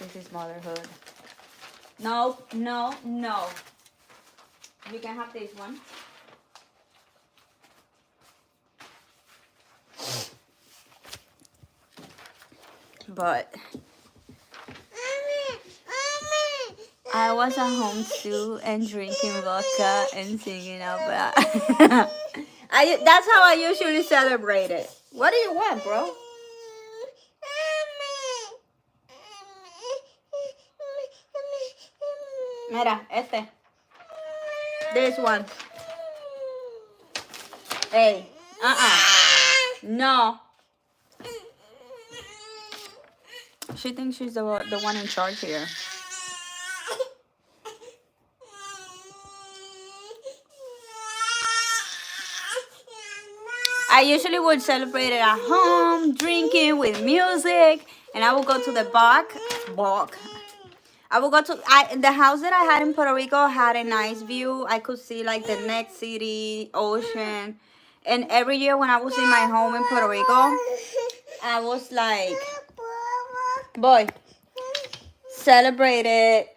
This is motherhood. No, no, no. You can have this one. But I was at home too and drinking vodka and singing about. That's how I usually celebrate it. What do you want, bro? Mira, este. This one. Hey. No. She thinks she's the one in charge here. I usually would celebrate it at home, drinking with music, and I would go to the walk. I would go to the house that I had in Puerto Rico had a nice view. I could see like the next city, ocean, and every year when I was in my home in Puerto Rico, I was like, boy, celebrated,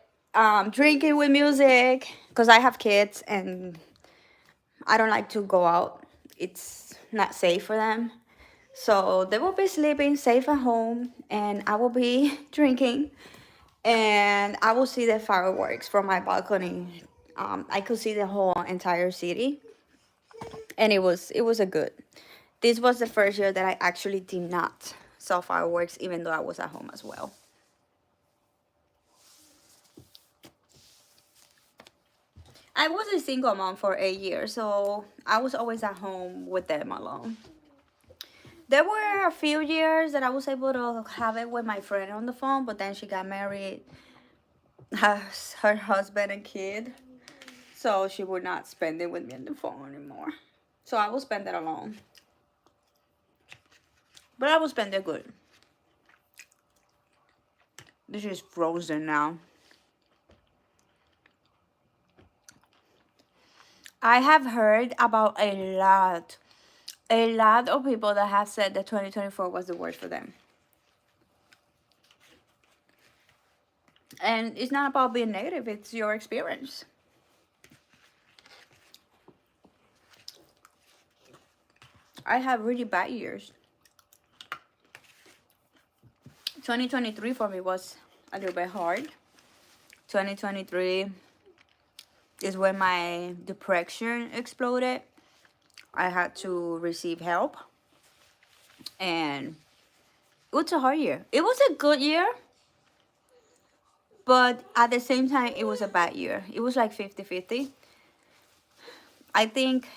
drinking with music, because I have kids and I don't like to go out. It's not safe for them. So they will be sleeping safe at home, and I will be drinking, and I will see the fireworks from my balcony. I could see the whole entire city, and it was a good. This was the first year that I actually did not saw fireworks, even though I was at home as well. I was a single mom for 8 years, so I was always at home with them alone. There were a few years that I was able to have it with my friend on the phone, but then she got married, has her husband and kid, so she would not spend it with me on the phone anymore. So I will spend it alone. But I will spend it good. This is frozen now. I have heard about a lot of people that have said that 2024 was the worst for them. And it's not about being negative, it's your experience. I have really bad years. 2023 for me was a little bit hard. 2023 is when my depression exploded. I had to receive help. And it was a hard year. It was a good year, but at the same time, it was a bad year. It was like 50-50. I think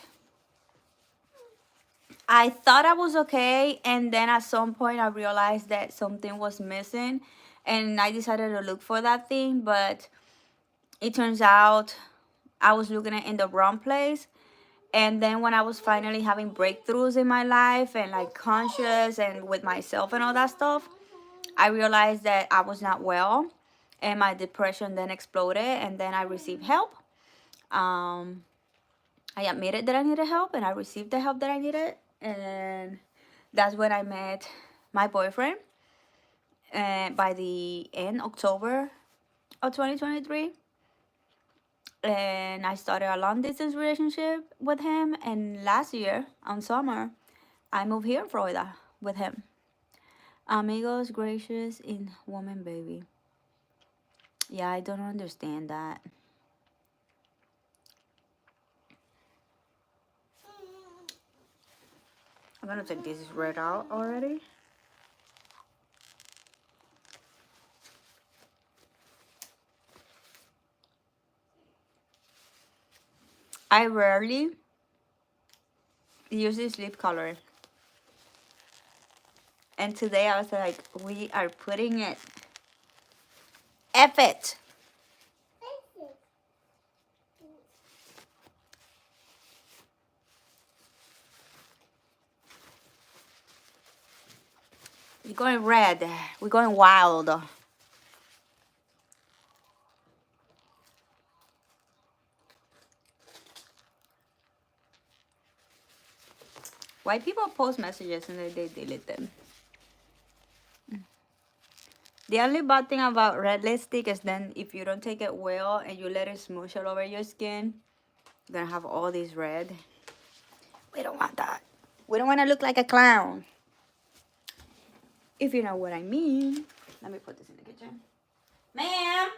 I thought I was okay, and then at some point I realized that something was missing, and I decided to look for that thing, but it turns out I was looking at in the wrong place. And then when I was finally having breakthroughs in my life and like conscious and with myself and all that stuff, I realized that I was not well, and my depression then exploded, and then I received help. Um, I admitted that I needed help, and I received the help that I needed, and that's when I met my boyfriend. And by the end October of 2023, and I started a long distance relationship with him. And last year, on summer, I moved here in Florida with him. Amigos gracious in woman baby. Yeah, I don't understand that. I'm gonna take this red out already. I rarely use this lip color. And today I was like, we are putting it. F it. We're going red. We're going wild. Why people post messages and then they delete them? The only bad thing about red lipstick is then if you don't take it well and you let it smoosh all over your skin, you're gonna have all this red. We don't want that. We don't want to look like a clown. If you know what I mean. Let me put this in the kitchen. Ma'am!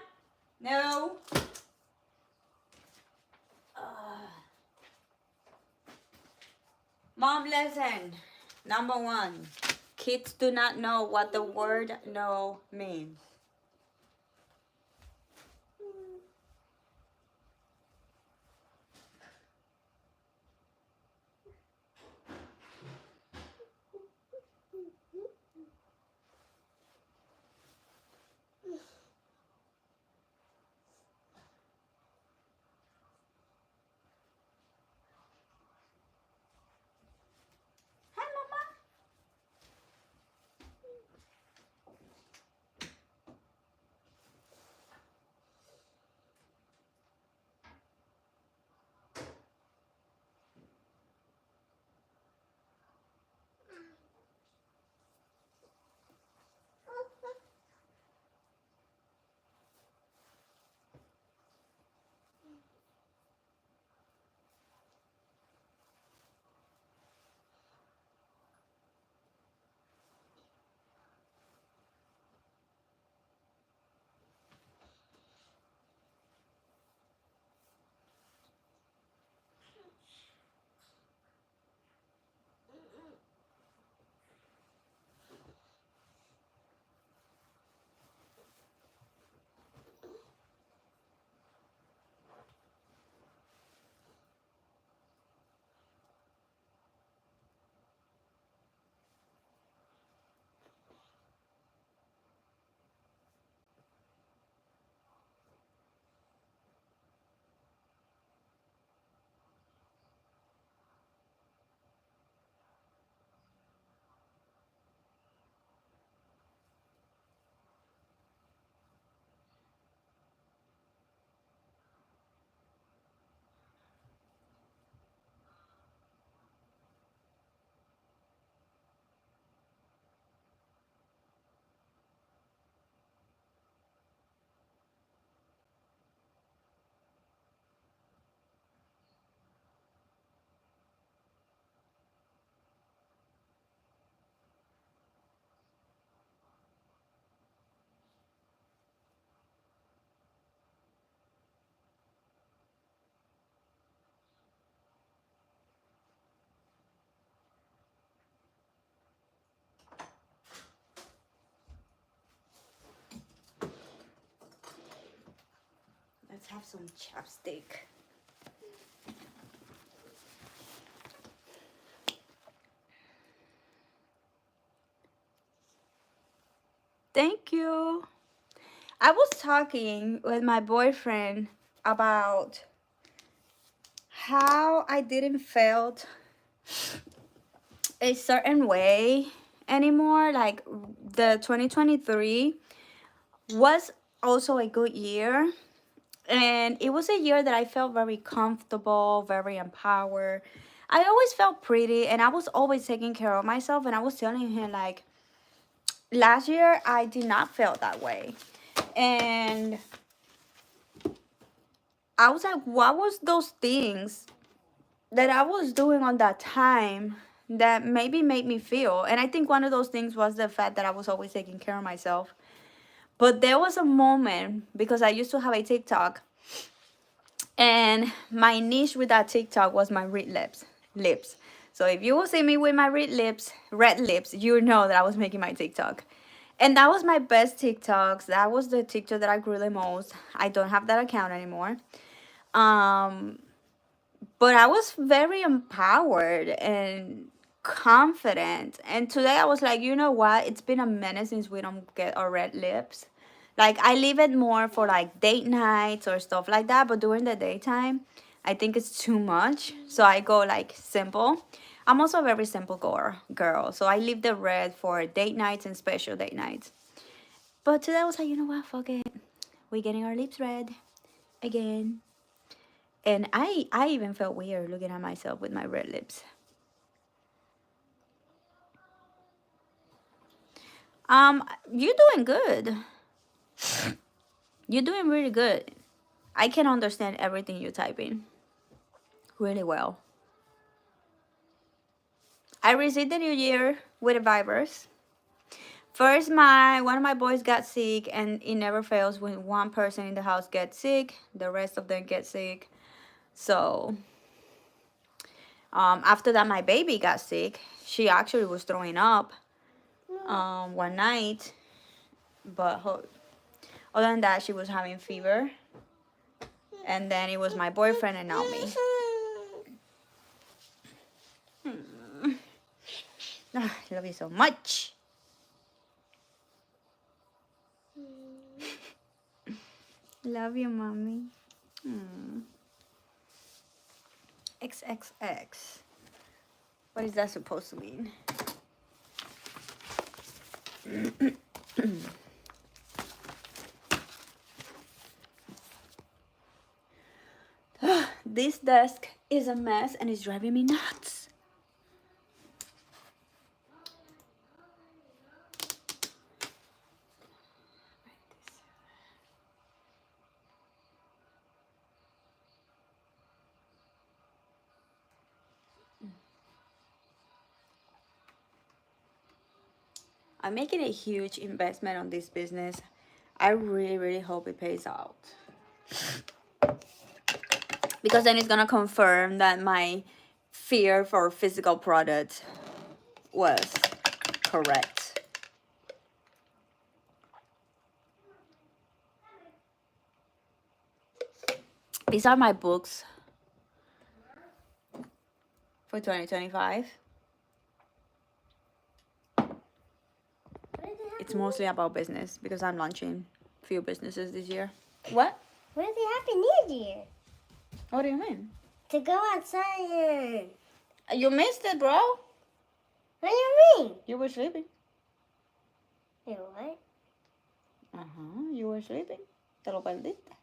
No! Mom lesson. Number 1. Kids do not know what the word no means. Hi, Mama. have some chapstick. Thank you. I was talking with my boyfriend about how I didn't felt a certain way anymore. Like the 2023 was also a good year. And it was a year that I felt very comfortable, very empowered. I always felt pretty and I was always taking care of myself. And I was telling him, like, last year I did not feel that way. And I was like, what was those things that I was doing on that time that maybe made me feel? And I think one of those things was the fact that I was always taking care of myself. But there was a moment, because I used to have a TikTok, and my niche with that TikTok was my red lips. So if you will see me with my red lips, you know that I was making my TikTok. And that was my best TikToks. That was the TikTok that I grew the most. I don't have that account anymore. But I was very empowered and confident. And today I was like, you know what? It's been a minute since we don't get our red lips. Like, I leave it more for like date nights or stuff like that. But during the daytime, I think it's too much. So I go like simple. I'm also a very simple girl. So I leave the red for date nights and special date nights. But today I was like, you know what? Fuck it. We're getting our lips red again. And I even felt weird looking at myself with my red lips. You're doing good. You're doing really good. I can understand everything you're typing really well. I received the new year with a virus. First, one of my boys got sick, and it never fails when one person in the house gets sick, the rest of them get sick. So, after that, my baby got sick. She actually was throwing up one night, but other than that, she was having fever. And then it was my boyfriend and now me. I love you so much. Love you, mommy. XXX. What is that supposed to mean? This desk is a mess and it's driving me nuts. I'm making a huge investment on this business. I really, really hope it pays out. Because then it's gonna confirm that my fear for physical products was correct. These are my books for 2025. It's mostly about business because I'm launching a few businesses this year. What? Where's the Happy New Year? What do you mean? To go outside. You missed it, bro. What do you mean? You were sleeping. Wait, what? You were sleeping. Te lo perdiste.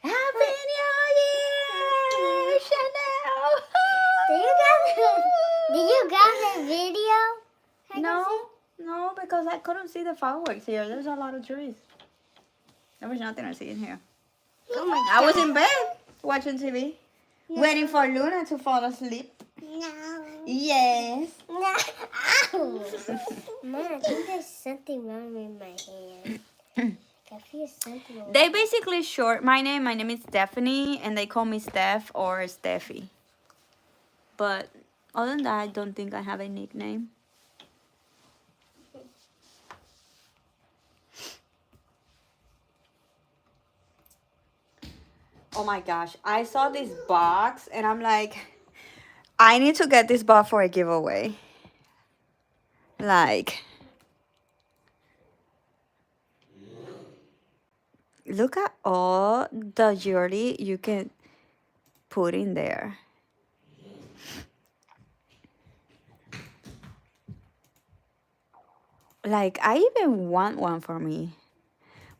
Happy New Year, Chanel. Did you grab the video? No, because I couldn't see the fireworks here. There's a lot of trees. There was nothing to see in here. Oh my I was in bed watching TV, waiting for Luna to fall asleep. No. Yes. No. Ow. Mom, I think there's something wrong with my hand. I feel something wrong. They basically short my name. My name is Stephanie, and they call me Steph or Steffi. But other than that, I don't think I have a nickname. Oh my gosh, I saw this box and I'm like, I need to get this box for a giveaway. Like, look at all the jewelry you can put in there. Like, I even want one for me.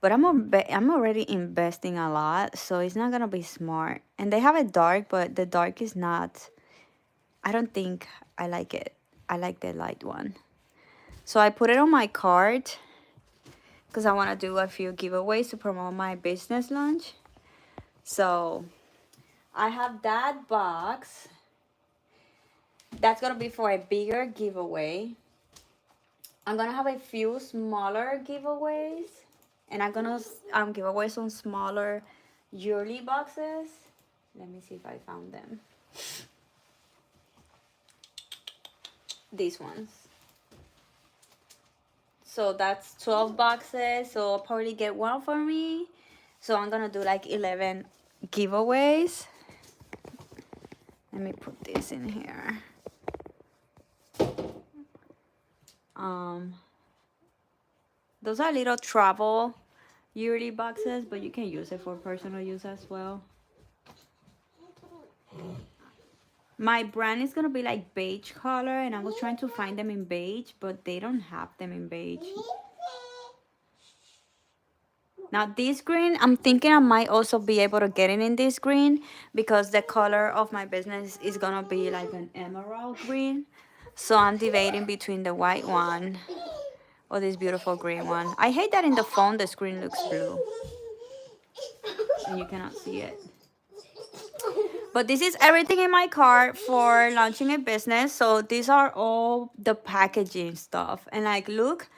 But I'm already investing a lot, so it's not gonna be smart. And they have a dark, but the dark is not, I don't think I like it. I like the light one. So I put it on my cart because I want to do a few giveaways to promote my business launch. So I have that box. That's gonna be for a bigger giveaway. I'm gonna have a few smaller giveaways, and I'm gonna give away some smaller jewelry boxes. Let me see if I found them. These ones. So that's 12 boxes. So I'll probably get one for me. So I'm gonna do like 11 giveaways. Let me put this in here. Those are little travel jewelry boxes, but you can use it for personal use as well. My brand is gonna be like beige color, and I was trying to find them in beige, but they don't have them in beige. Now this green, I'm thinking I might also be able to get it in this green because the color of my business is gonna be like an emerald green. So I'm debating between the white one or this beautiful green one. I hate that in the phone the screen looks blue and you cannot see it. But this is everything in my cart for launching a business. So these are all the packaging stuff. And like, look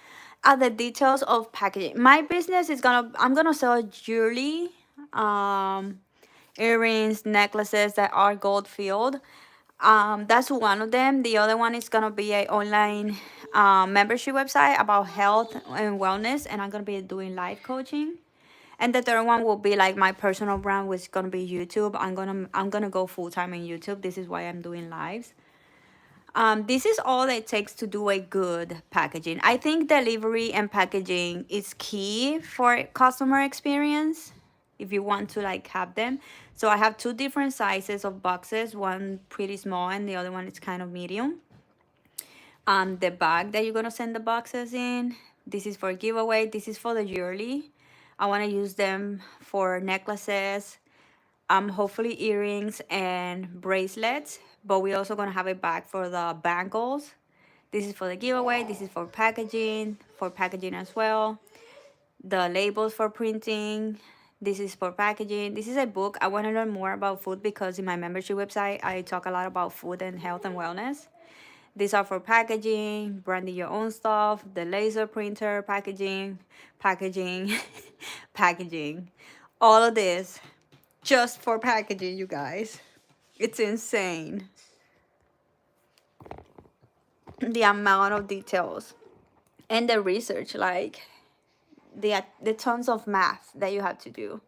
at the details of packaging. My business is I'm gonna sell jewelry, earrings, necklaces that are gold filled. That's one of them. The other one is gonna be a online membership website about health and wellness, and I'm gonna be doing life coaching. And the third one will be like my personal brand, which is gonna be YouTube. I'm gonna go full time in YouTube. This is why I'm doing lives. This is all it takes to do a good packaging. I think delivery and packaging is key for customer experience if you want to like have them. So I have two different sizes of boxes, one pretty small and the other one is kind of medium. The bag that you're gonna send the boxes in, this is for giveaway. This is for the jewelry. I want to use them for necklaces, hopefully earrings and bracelets, but we're also gonna have a bag for the bangles. This is for the giveaway. This is for packaging as well. The labels for printing. This is for packaging. This is a book. I want to learn more about food because in my membership website I talk a lot about food and health and wellness. These are for packaging, branding your own stuff, the laser printer, packaging, packaging. All of this just for packaging, you guys. It's insane. The amount of details and the research, like the tons of math that you have to do.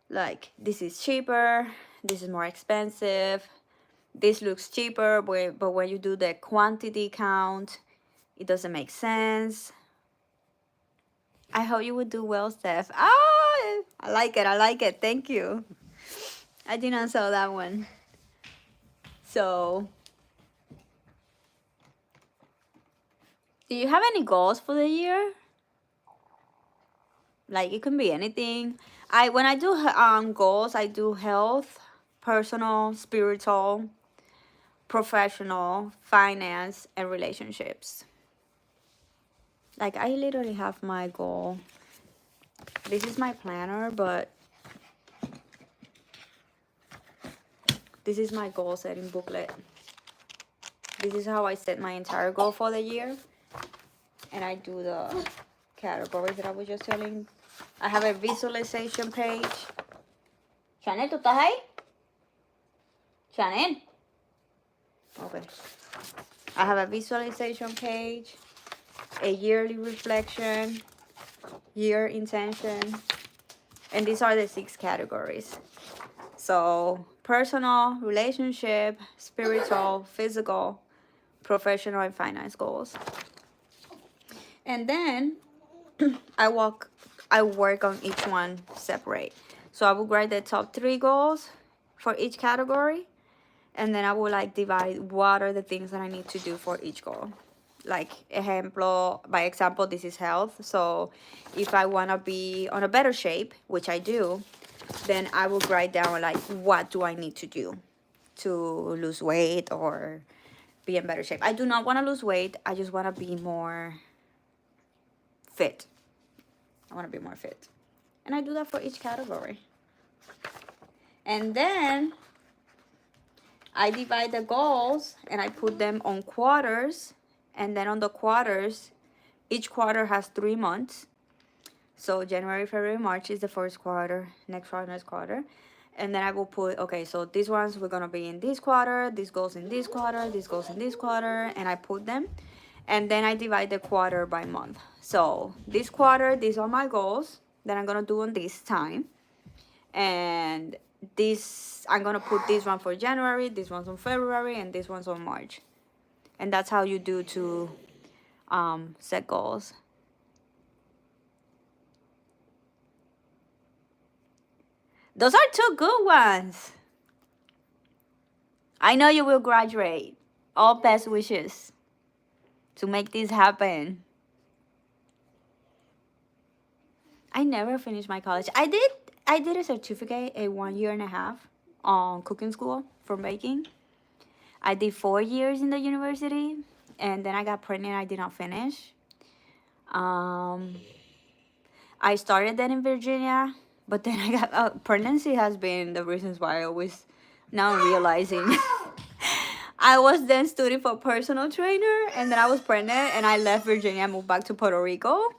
Like, this is cheaper, this is more expensive, this looks cheaper, but when you do the quantity count, it doesn't make sense. I hope you would do well, Steph. Ah, I like it. Thank you. I did not sell that one. So, do you have any goals for the year? Like, it can be anything. When I do goals, I do health, personal, spiritual, professional, finance, and relationships. Like, I literally have my goal. This is my planner, but this is my goal setting booklet. This is how I set my entire goal for the year. And I do the categories that I was just telling. I have a visualization page. Chanel, ¿tú estás ahí? Chanel. Okay. I have a visualization page, a yearly reflection, year intention, and these are the 6 categories. So personal, relationship, spiritual, physical, professional, and finance goals. And then I work on each one separate. So I will write the top 3 goals for each category, and then I will like divide what are the things that I need to do for each goal. Like by example, this is health. So if I want to be on a better shape, which I do, then I will write down like what do I need to do to lose weight or be in better shape. I do not want to lose weight. I just want to be more fit. I want to be more fit. And I do that for each category. And then I divide the goals and I put them on quarters. And then on the quarters, each quarter has 3 months. So January, February, March is the first quarter, next quarter. And then I will put, okay, so these ones we're going to be in this quarter, this goes in this quarter, this goes in this quarter, and I put them. And then I divide the quarter by month. So this quarter, these are my goals that I'm going to do on this time. And this, I'm going to put this one for January, this one's on February, and this one's on March. And that's how you do to set goals. Those are 2 good ones. I know you will graduate. All best wishes to make this happen. I never finished my college. I did a certificate, a 1.5 year on cooking school for baking. I did 4 years in the university, and then I got pregnant. I did not finish. I started that in Virginia, but then I got pregnancy has been the reasons why I always now I'm realizing. I was then studying for personal trainer, and then I was pregnant, and I left Virginia and moved back to Puerto Rico.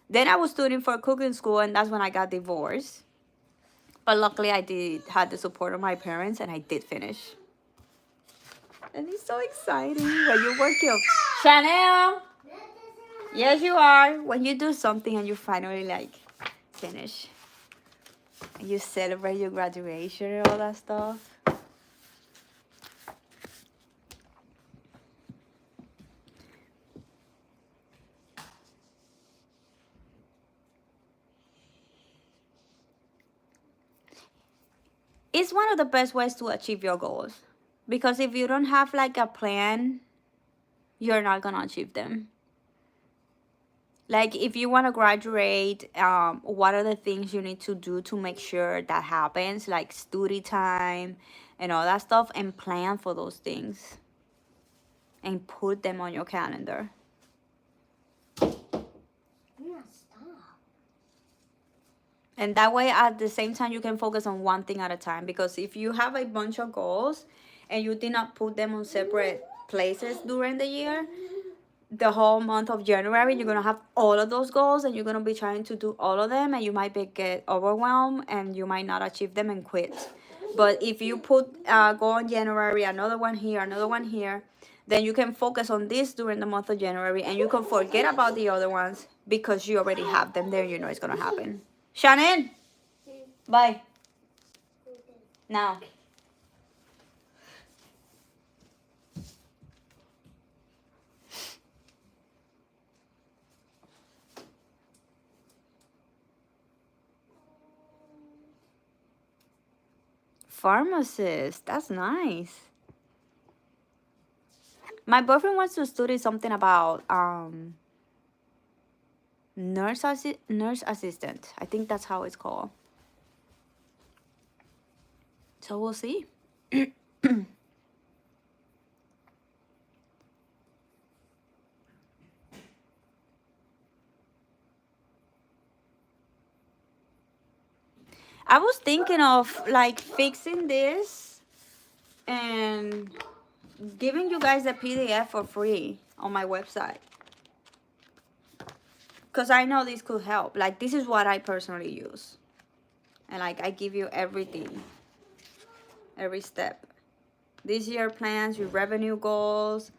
Then I was studying for cooking school, and that's when I got divorced. But luckily, I had the support of my parents, and I did finish. And it's so exciting when you work your Chanel. Yes, you are. When you do something and you finally like finish, and you celebrate your graduation and all that stuff. It's one of the best ways to achieve your goals, because if you don't have like a plan, you're not gonna achieve them. Like if you want to graduate, what are the things you need to do to make sure that happens, like study time and all that stuff, and plan for those things and put them on your calendar. And that way, at the same time, you can focus on one thing at a time. Because if you have a bunch of goals and you did not put them on separate places during the year, the whole month of January, you're going to have all of those goals and you're going to be trying to do all of them, and you might get overwhelmed and you might not achieve them and quit. But if you put go on January, another one here, then you can focus on this during the month of January, and you can forget about the other ones because you already have them there. You know it's going to happen. Shannon, bye. Now. Pharmacist, that's nice. My boyfriend wants to study something about nurse assistant. I think that's how it's called. So we'll see. I was thinking of like fixing this and giving you guys a PDF for free on my website, because I know this could help. Like this is what I personally use, and like I give you everything, every step. This year plans, your revenue goals,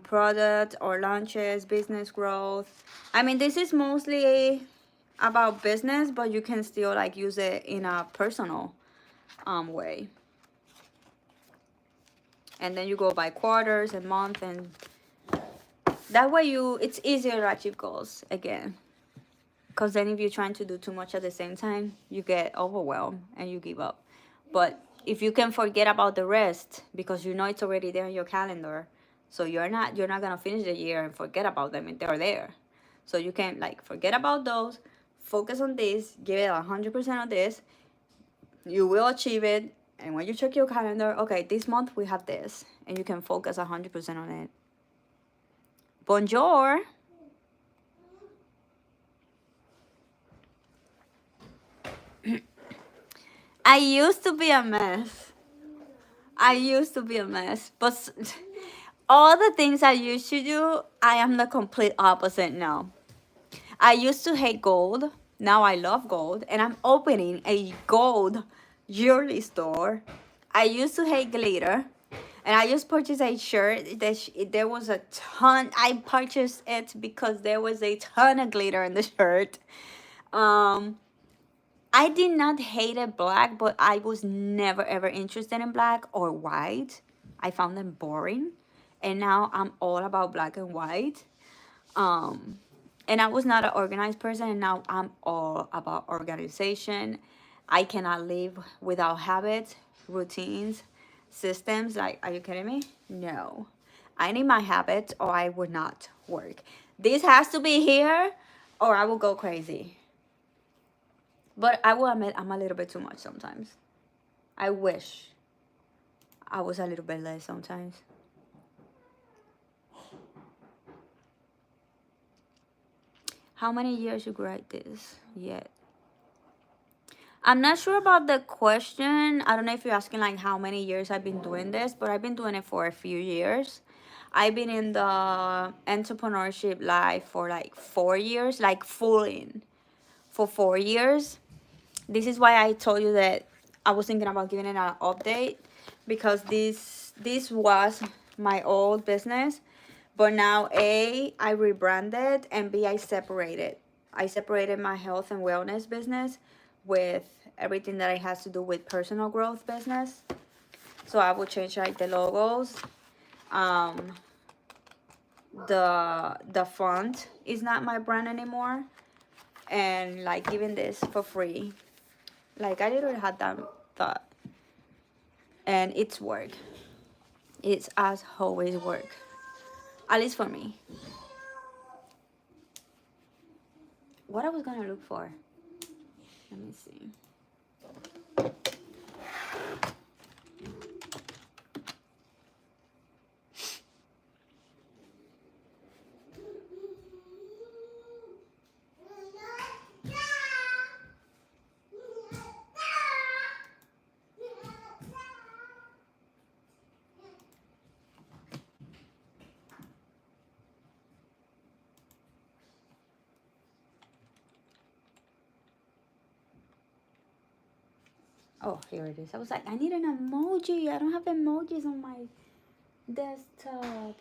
product or launches, business growth. I mean, this is mostly about business, but you can still like use it in a personal way. And then you go by quarters and month, and that way it's easier to achieve goals again. Because then if you're trying to do too much at the same time, you get overwhelmed and you give up. But if you can forget about the rest, because you know it's already there in your calendar, so you're not gonna finish the year and forget about them, and they're there. So you can like forget about those, focus on this, give it 100% of this. You will achieve it. And when you check your calendar, okay, this month we have this, and you can focus 100% on it. Bonjour. I used to be a mess. But all the things I used to do, I am the complete opposite now. I used to hate gold. Now I love gold, and I'm opening a gold jewelry store. I used to hate glitter, and I just purchased a shirt that there was a ton. I purchased it because there was a ton of glitter in the shirt. I did not hate it black, but I was never ever interested in black or white. I found them boring, and now I'm all about black and white. Um, and I was not an organized person, and now I'm all about organization. I cannot live without habits, routines, systems. Like, are you kidding me? No. I need my habits or I would not work. This has to be here or I will go crazy. But I will admit I'm a little bit too much sometimes. I wish I was a little bit less sometimes. How many years you write this yet? I'm not sure about the question. I don't know if you're asking like how many years I've been doing this, but I've been doing it for a few years. I've been in the entrepreneurship life for like 4 years, like full in for 4 years. This is why I told you that I was thinking about giving it an update, because this was my old business, but now I rebranded, and B, I separated. I separated my health and wellness business with everything that it has to do with personal growth business. So I will change like the logos. The font is not my brand anymore, and like giving this for free. Like I literally had that thought, and it's work. It's as always work, at least for me. What I was gonna look for? Let me see. Oh, here it is. I was like, I need an emoji. I don't have emojis on my desktop.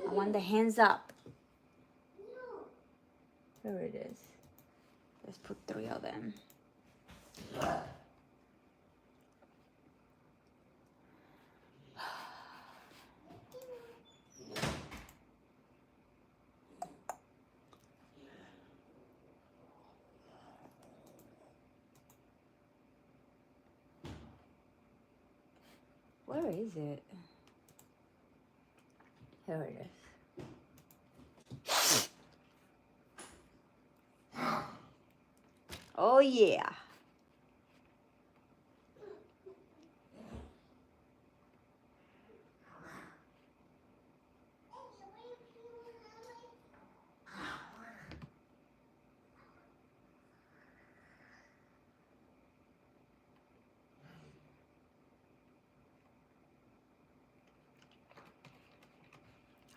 I want the hands up. There it is. Let's put 3 of them. Where is it? Here it is. Oh yeah.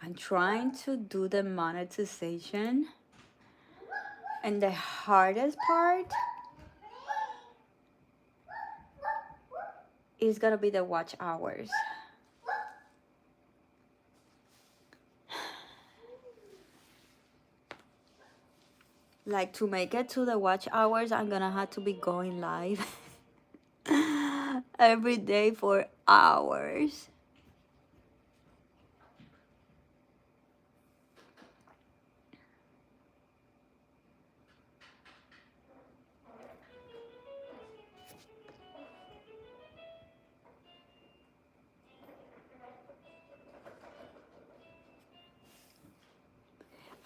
I'm trying to do the monetization, and the hardest part is gonna be the watch hours. Like to make it to the watch hours, I'm gonna have to be going live every day for hours.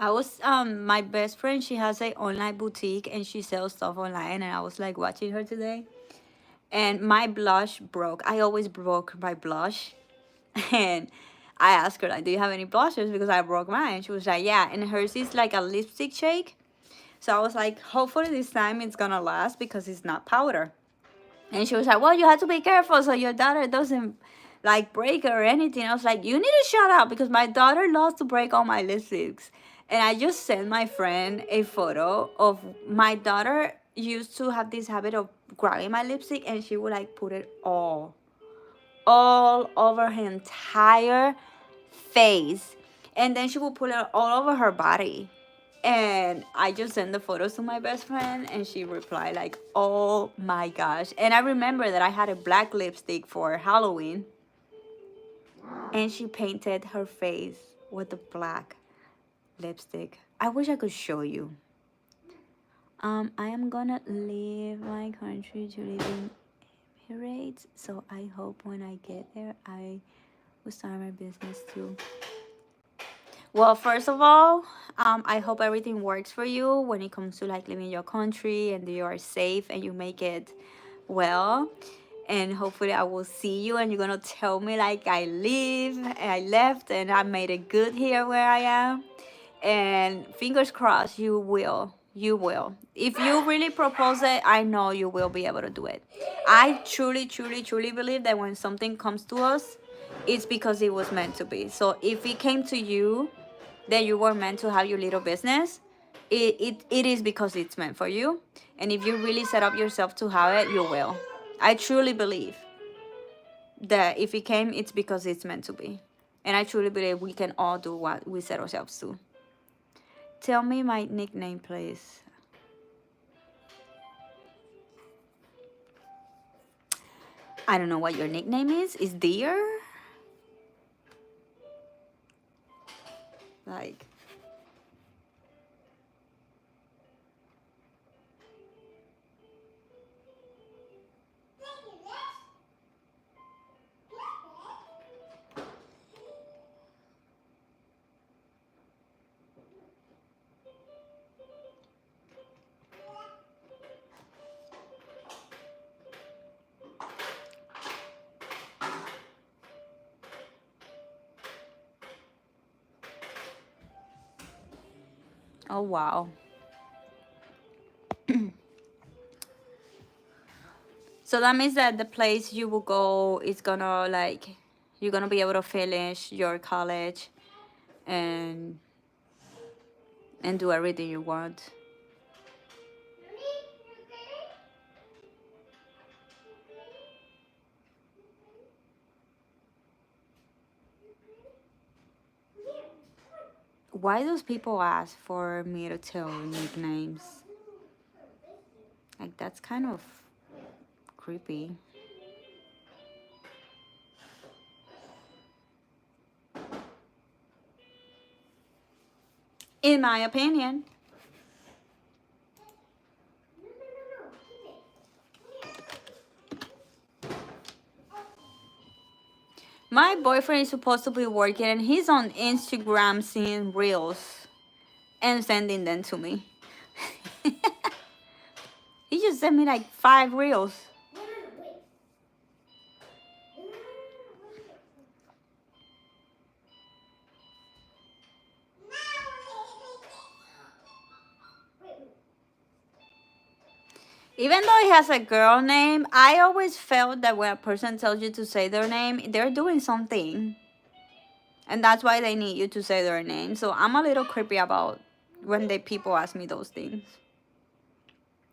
I was my best friend, she has a online boutique and she sells stuff online, and I was like watching her today and my blush broke. I always broke my blush. And I asked her like, do you have any blushes, because I broke mine. She was like, yeah, and hers is like a lipstick shake. So I was like, hopefully this time it's gonna last because it's not powder. And she was like, well, you have to be careful so your daughter doesn't like break or anything. I was like, you need to shut up, because my daughter loves to break all my lipsticks. And I just sent my friend a photo of my daughter used to have this habit of grabbing my lipstick, and she would like put it all over her entire face, and then she would put it all over her body. And I just sent the photos to my best friend, and she replied like, oh my gosh. And I remember that I had a black lipstick for Halloween, and she painted her face with the black lipstick. I wish I could show you. I am gonna leave my country to live in Emirates, so I hope when I get there I will start my business too. Well, first of all, I hope everything works for you when it comes to like living your country, and you are safe and you make it well. And hopefully I will see you and you're gonna tell me like I left and I made it good here where I am. And fingers crossed you will. You will. If you really propose it, I know you will be able to do it. I truly, truly, truly believe that when something comes to us, it's because it was meant to be. So if it came to you that you were meant to have your little business, it is because it's meant for you. And if you really set up yourself to have it, you will. I truly believe that if it came, it's because it's meant to be. And I truly believe we can all do what we set ourselves to. Tell me my nickname, please. I don't know what your nickname is. Is Dear? Like, oh wow. So that means that the place you will go is gonna like, you're gonna be able to finish your college and do everything you want. Why those people ask for me to tell nicknames? Like, that's kind of creepy. In my opinion. My boyfriend is supposed to be working and he's on Instagram seeing reels and sending them to me. He just sent me like 5 reels. Even though he has a girl name, I always felt that when a person tells you to say their name, they're doing something. And that's why they need you to say their name. So I'm a little creepy about when people ask me those things.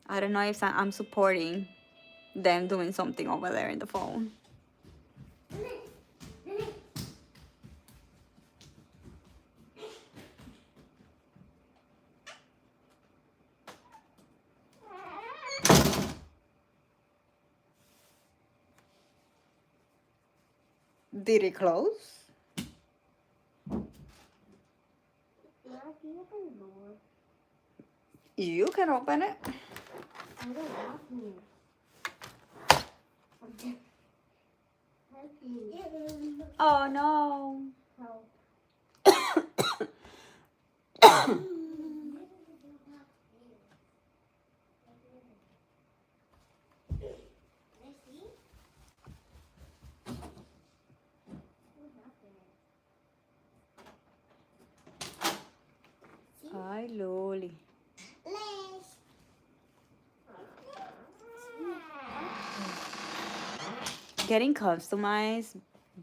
I don't know if I'm supporting them doing something over there in the phone. Did it close? You can open it. I don't want to. Oh no. Ay, Loli. Getting customized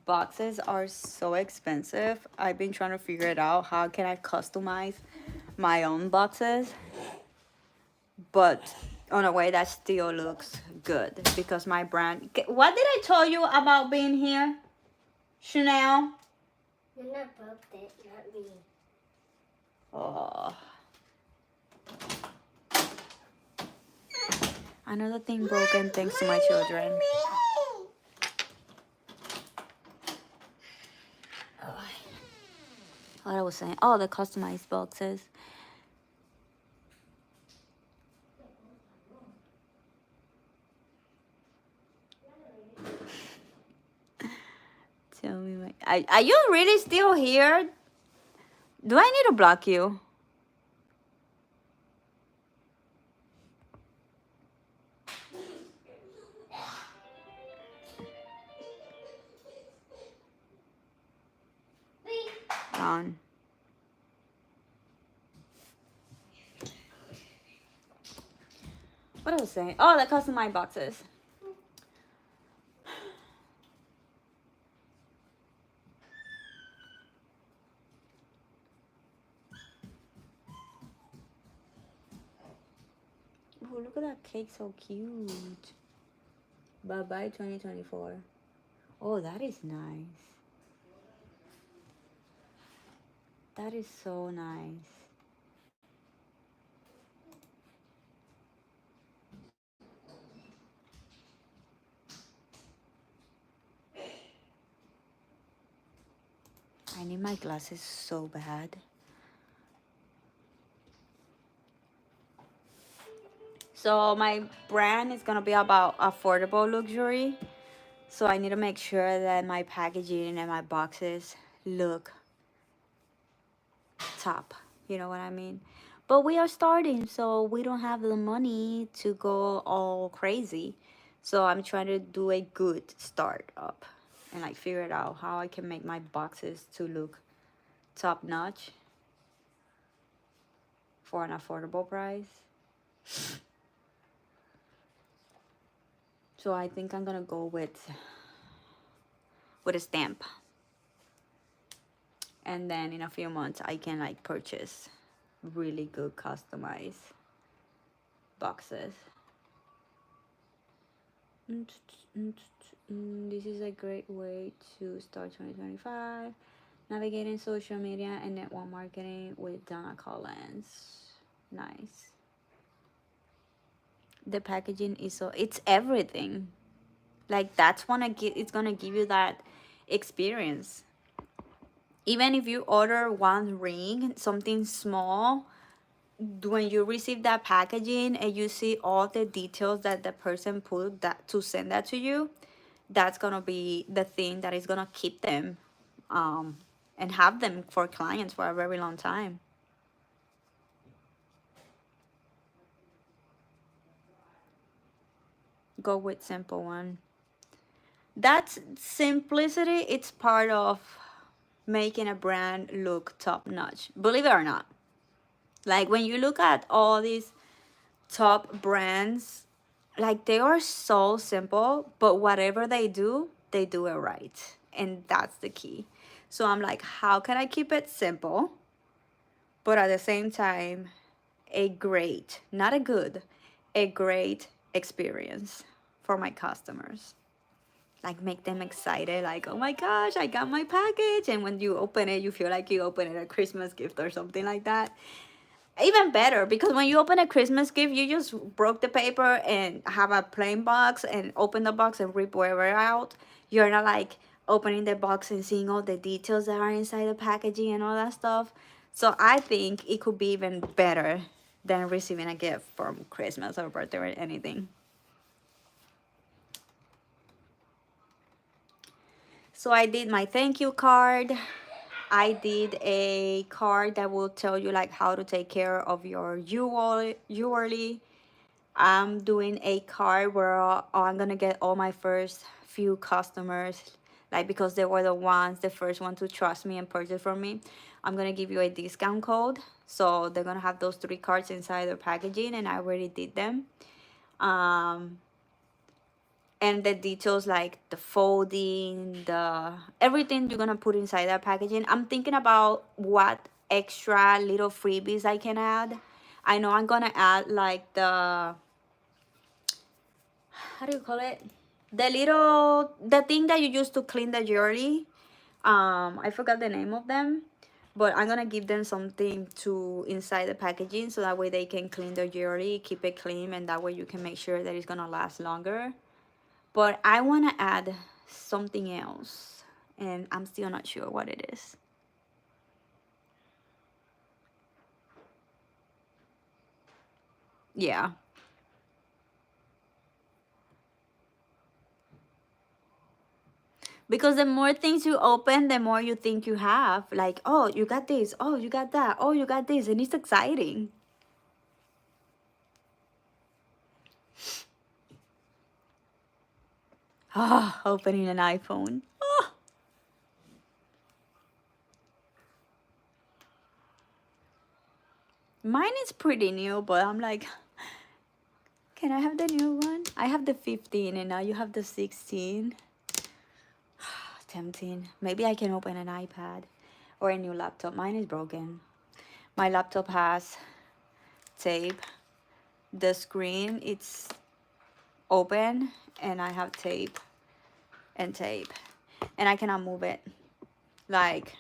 boxes are so expensive. I've been trying to figure it out. How can I customize my own boxes, but on a way that still looks good? Because my brand. What did I tell you about being here, Chanel? You're not broke it, not me. Oh. Another thing broken thanks to my children. What I was saying. Oh, the customized boxes. Tell me, are you really still here? Do I need to block you? On. What I was saying? Oh, the customized boxes. Oh, look at that cake, so cute. Bye-bye 2024. Oh, that is nice. That is so nice. I need my glasses so bad. So my brand is gonna be about affordable luxury. So I need to make sure that my packaging and my boxes look top. You know what I mean? But we are starting, so we don't have the money to go all crazy. So I'm trying to do a good start up and like figure it out how I can make my boxes to look top notch for an affordable price. So I think I'm gonna go with a stamp. And then in a few months I can like purchase really good customized boxes. This is a great way to start 2025. Navigating social media and network marketing with Donna Collins. Nice. The packaging is so, it's everything. Like that's it's gonna give you that experience. Even if you order one ring, something small, when you receive that packaging and you see all the details that the person put that to send that to you, that's gonna be the thing that is gonna keep them and have them for clients for a very long time. Go with simple one. That's simplicity. It's part of making a brand look top notch. Believe it or not. Like when you look at all these top brands, like they are so simple, but whatever they do it right. And that's the key. So I'm like, how can I keep it simple, but at the same time, a great, not a good, a great experience for my customers? Like make them excited, like, oh my gosh, I got my package. And when you open it, you feel like you open it a Christmas gift or something like that. Even better, because when you open a Christmas gift, you just broke the paper and have a plain box and open the box and rip whatever out. You're not like, opening the box and seeing all the details that are inside the packaging and all that stuff. So I think it could be even better than receiving a gift from Christmas or birthday or anything. So I did my thank you card. I did a card that will tell you like how to take care of your jewelry. I'm doing a card where I'm gonna get all my first few customers, like because they were the first one to trust me and purchase from me. I'm gonna give you a discount code, so they're gonna have those 3 cards inside their packaging, and I already did them. And the details like the folding, the everything you're gonna put inside that packaging. I'm thinking about what extra little freebies I can add. I know I'm gonna add like the, how do you call it, the thing that you use to clean the jewelry. I forgot the name of them, but I'm gonna give them something to inside the packaging so that way they can clean their jewelry, keep it clean, and that way you can make sure that it's gonna last longer. But I want to add something else, and I'm still not sure what it is. Yeah. Because the more things you open, the more you think you have. Like, oh, you got this. Oh, you got that. Oh, you got this. And it's exciting. Ah, opening an iPhone. Oh. Mine is pretty new, but I'm like, can I have the new one? I have the 15 and now you have the 16. Tempting. Maybe I can open an iPad or a new laptop. Mine is broken. My laptop has tape. The screen, it's open, and I have tape and tape. And I cannot move it. Like,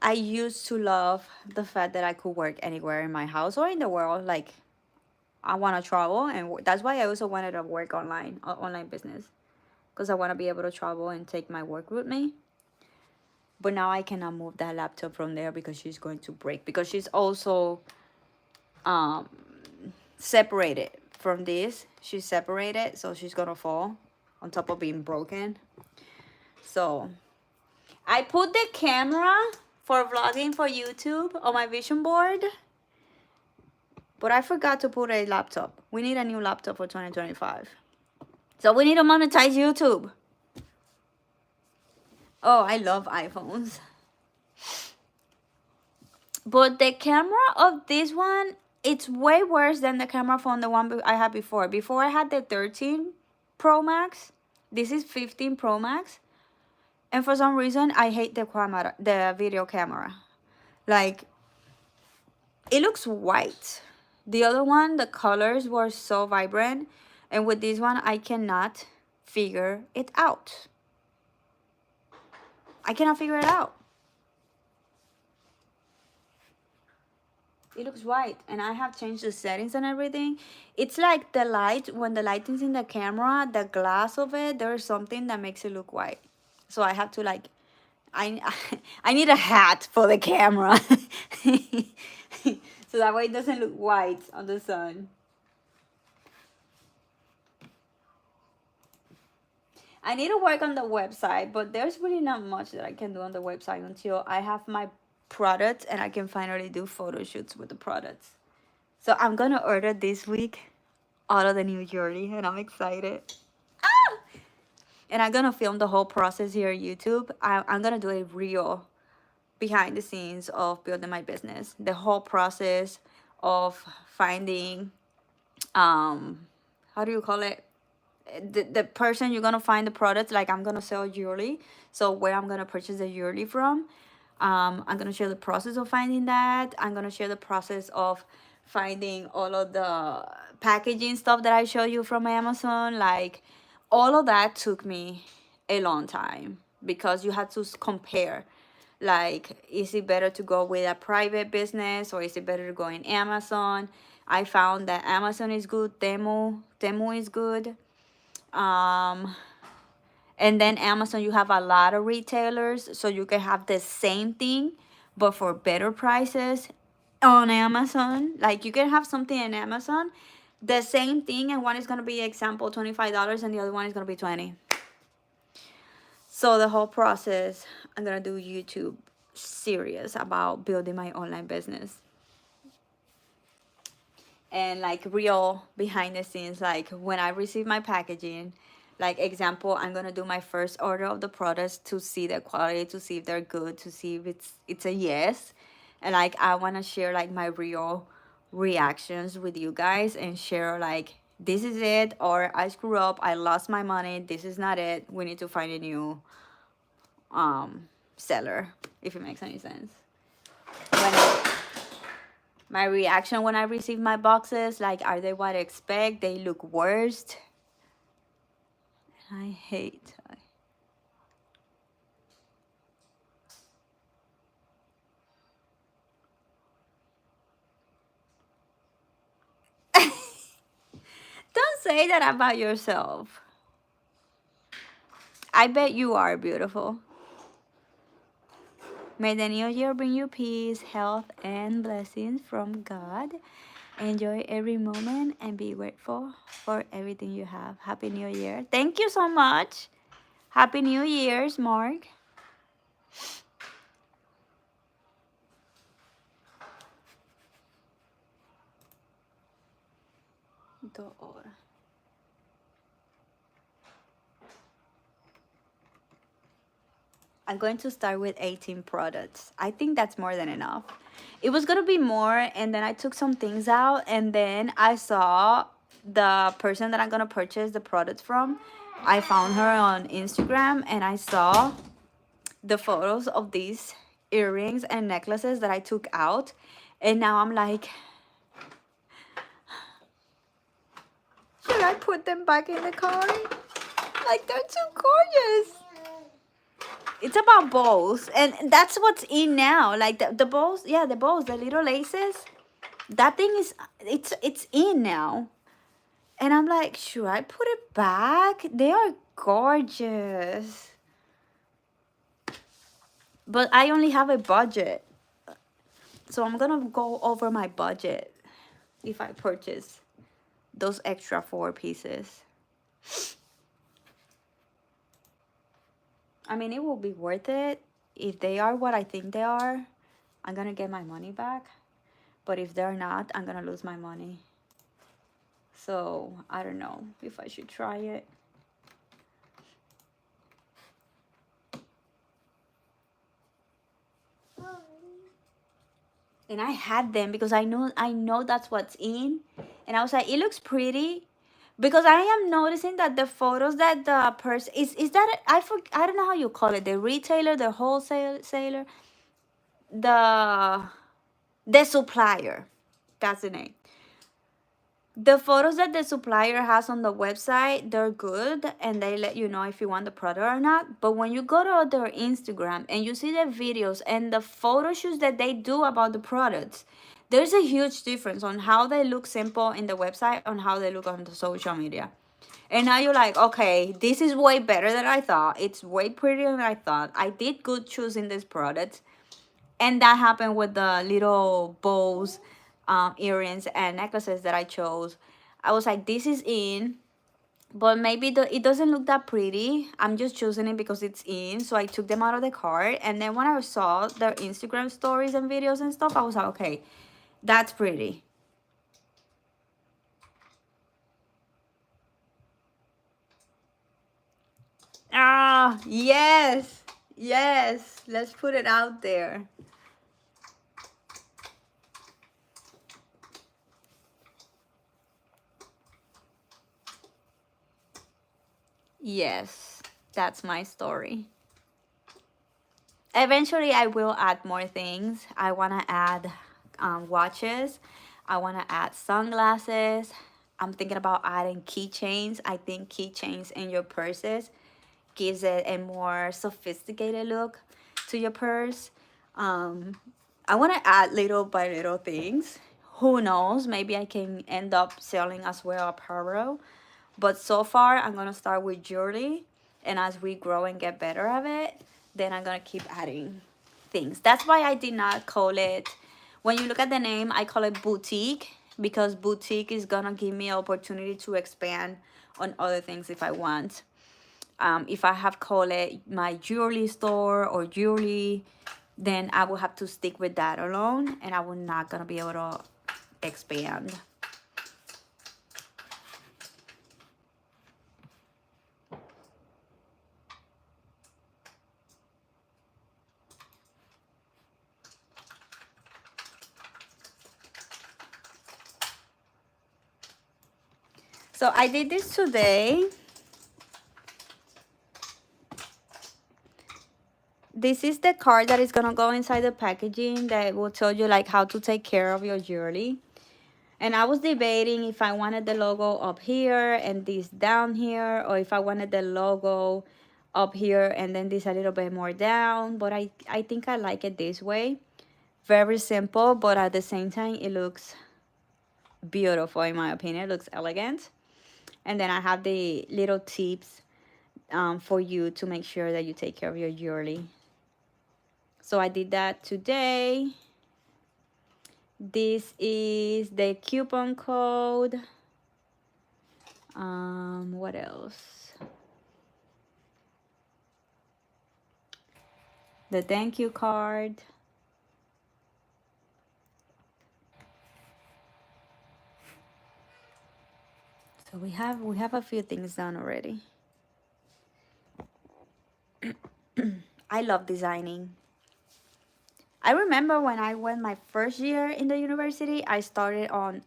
I used to love the fact that I could work anywhere in my house or in the world. Like, I want to travel, and that's why I also wanted to work online business. Because I want to be able to travel and take my work with me. But now I cannot move that laptop from there because she's going to break. Because she's also separated from this. She's separated, so she's gonna fall on top of being broken. So I put the camera for vlogging for YouTube on my vision board, but I forgot to put a laptop. We need a new laptop for 2025. So we need to monetize YouTube. Oh, I love iPhones. But the camera of this one, it's way worse than the camera from the one I had before. Before I had the 13 Pro Max. This is 15 Pro Max. And for some reason, I hate the video camera. Like, it looks white. The other one, the colors were so vibrant. And with this one, I cannot figure it out. I cannot figure it out. It looks white, and I have changed the settings and everything. It's like the light, when the light is in the camera, the glass of it, there's something that makes it look white. So I have to like, I I need a hat for the camera. So that way it doesn't look white on the sun. I need to work on the website, but there's really not much that I can do on the website until I have my products and I can finally do photo shoots with the products. So I'm gonna order this week all of the new jewelry, and I'm excited. Ah! And I'm gonna film the whole process here on YouTube. I'm gonna do a reel behind the scenes of building my business. The whole process of finding, how do you call it? The person you're gonna find the products. Like, I'm gonna sell jewelry, so where I'm gonna purchase the jewelry from. I'm gonna share the process of finding that. I'm gonna share the process of finding all of the packaging stuff that I show you from Amazon. Like, all of that took me a long time because you had to compare. Like, is it better to go with a private business or is it better to go in Amazon? I found that Amazon is good, Temu is good. And And then Amazon, you have a lot of retailers, so you can have the same thing, but for better prices on Amazon. Like you can have something in Amazon, the same thing, and one is gonna be example $25, and the other one is gonna be 20. So the whole process, I'm gonna do YouTube series about building my online business. And like real behind the scenes, like when I receive my packaging, like example, I'm gonna do my first order of the products to see the quality, to see if they're good, to see if it's a yes. And like I wanna share like my real reactions with you guys and share like this is it, or I screw up, I lost my money, this is not it, we need to find a new seller, if it makes any sense. When my reaction when I receive my boxes, like, are they what I expect? They look worst. I hate. Don't say that about yourself. I bet you are beautiful. May the new year bring you peace, health, and blessings from God. Enjoy every moment and be grateful for everything you have. Happy New Year. Thank you so much. Happy New Year's, Mark. I'm going to start with 18 products. I think that's more than enough. It was going to be more, and then I took some things out, and then I saw the person that I'm going to purchase the products from. I found her on Instagram, and I saw the photos of these earrings and necklaces that I took out. And now I'm like, should I put them back in the cart? Like, they're too gorgeous. It's about bows, and that's what's in now. Like the bows, yeah, the bows, the little laces. That thing is, it's in now. And I'm like, should I put it back? They are gorgeous. But I only have a budget. So I'm gonna go over my budget if I purchase those extra 4 pieces. I mean, it will be worth it. If they are what I think they are, I'm gonna get my money back. But if they're not, I'm gonna lose my money. So I don't know if I should try it. And I had them because I know that's what's in. And I was like, it looks pretty. Because I am noticing that the photos that the person is that I don't know how you call it, the retailer, the wholesaler, the supplier. That's the name. The photos that the supplier has on the website, they're good and they let you know if you want the product or not. But when you go to their Instagram and you see the videos and the photo shoots that they do about the products, there's a huge difference on how they look simple in the website and how they look on the social media. And now you're like, okay, this is way better than I thought. It's way prettier than I thought. I did good choosing this product. And that happened with the little bows, earrings, and necklaces that I chose. I was like, this is in, but maybe it doesn't look that pretty. I'm just choosing it because it's in. So I took them out of the cart. And then when I saw their Instagram stories and videos and stuff, I was like, okay, that's pretty. Ah, yes. Yes. Let's put it out there. Yes, that's my story. Eventually, I will add more things. I want to add watches. I want to add sunglasses. I'm thinking about adding keychains. I think keychains in your purses gives it a more sophisticated look to your purse. I want to add little by little things. Who knows? Maybe I can end up selling as well apparel. But so far, I'm going to start with jewelry. And as we grow and get better at it, then I'm gonna keep adding things. That's why I did not call it, when you look at the name, I call it boutique, because boutique is gonna give me an opportunity to expand on other things if I want. If I have called it my jewelry store or jewelry, then I will have to stick with that alone, and I will not gonna be able to expand. So I did this today. This is the card that is gonna go inside the packaging that will tell you like how to take care of your jewelry. And I was debating if I wanted the logo up here and this down here, or if I wanted the logo up here and then this a little bit more down. But I think I like it this way. Very simple, but at the same time, it looks beautiful in my opinion. It looks elegant. And then I have the little tips for you to make sure that you take care of your jewelry. So I did that today. This is the coupon code. What else? The thank you card. So we have a few things done already. I love designing. I remember when I went my first year in the university, I started on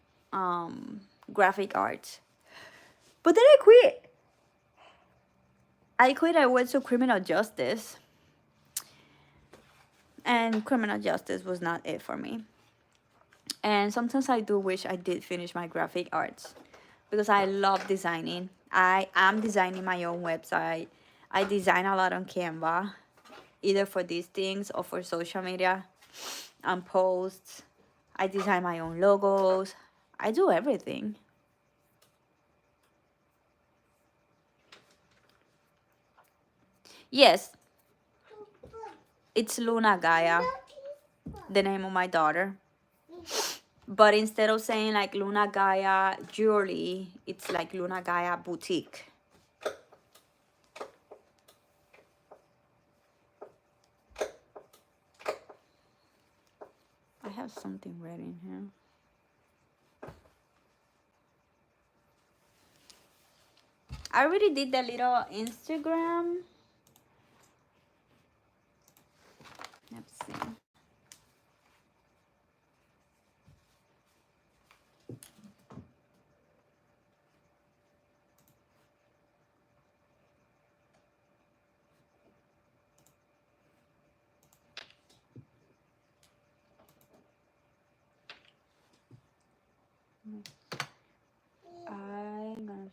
graphic arts. But then I quit. I went to criminal justice. And criminal justice was not it for me. And sometimes I do wish I did finish my graphic arts, because I love designing. I am designing my own website. I design a lot on Canva, either for these things or for social media and posts. I design my own logos. I do everything. Yes, it's Luna Gaia, the name of my daughter. But instead of saying like Luna Gaia jewelry, it's like Luna Gaia boutique. I have something red in here. I already did the little Instagram. Let's see. I'm gonna.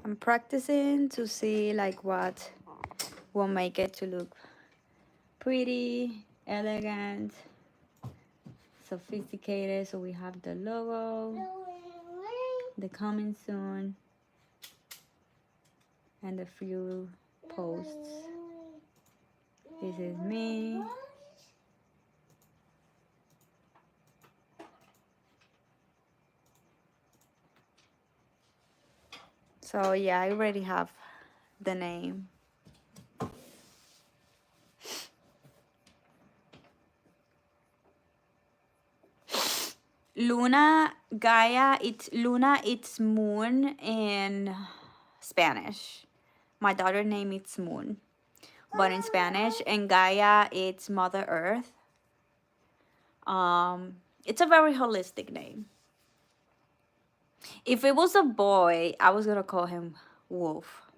I'm practicing to see like what will make it to look pretty, elegant, sophisticated. So we have the logo, the coming soon, and a few posts. This is me. So yeah, I already have the name. Luna Gaia, it's Luna, it's moon in Spanish. My daughter's name is Moon, but in Spanish, and Gaia, it's Mother Earth. It's a very holistic name. If it was a boy, I was gonna call him Wolf.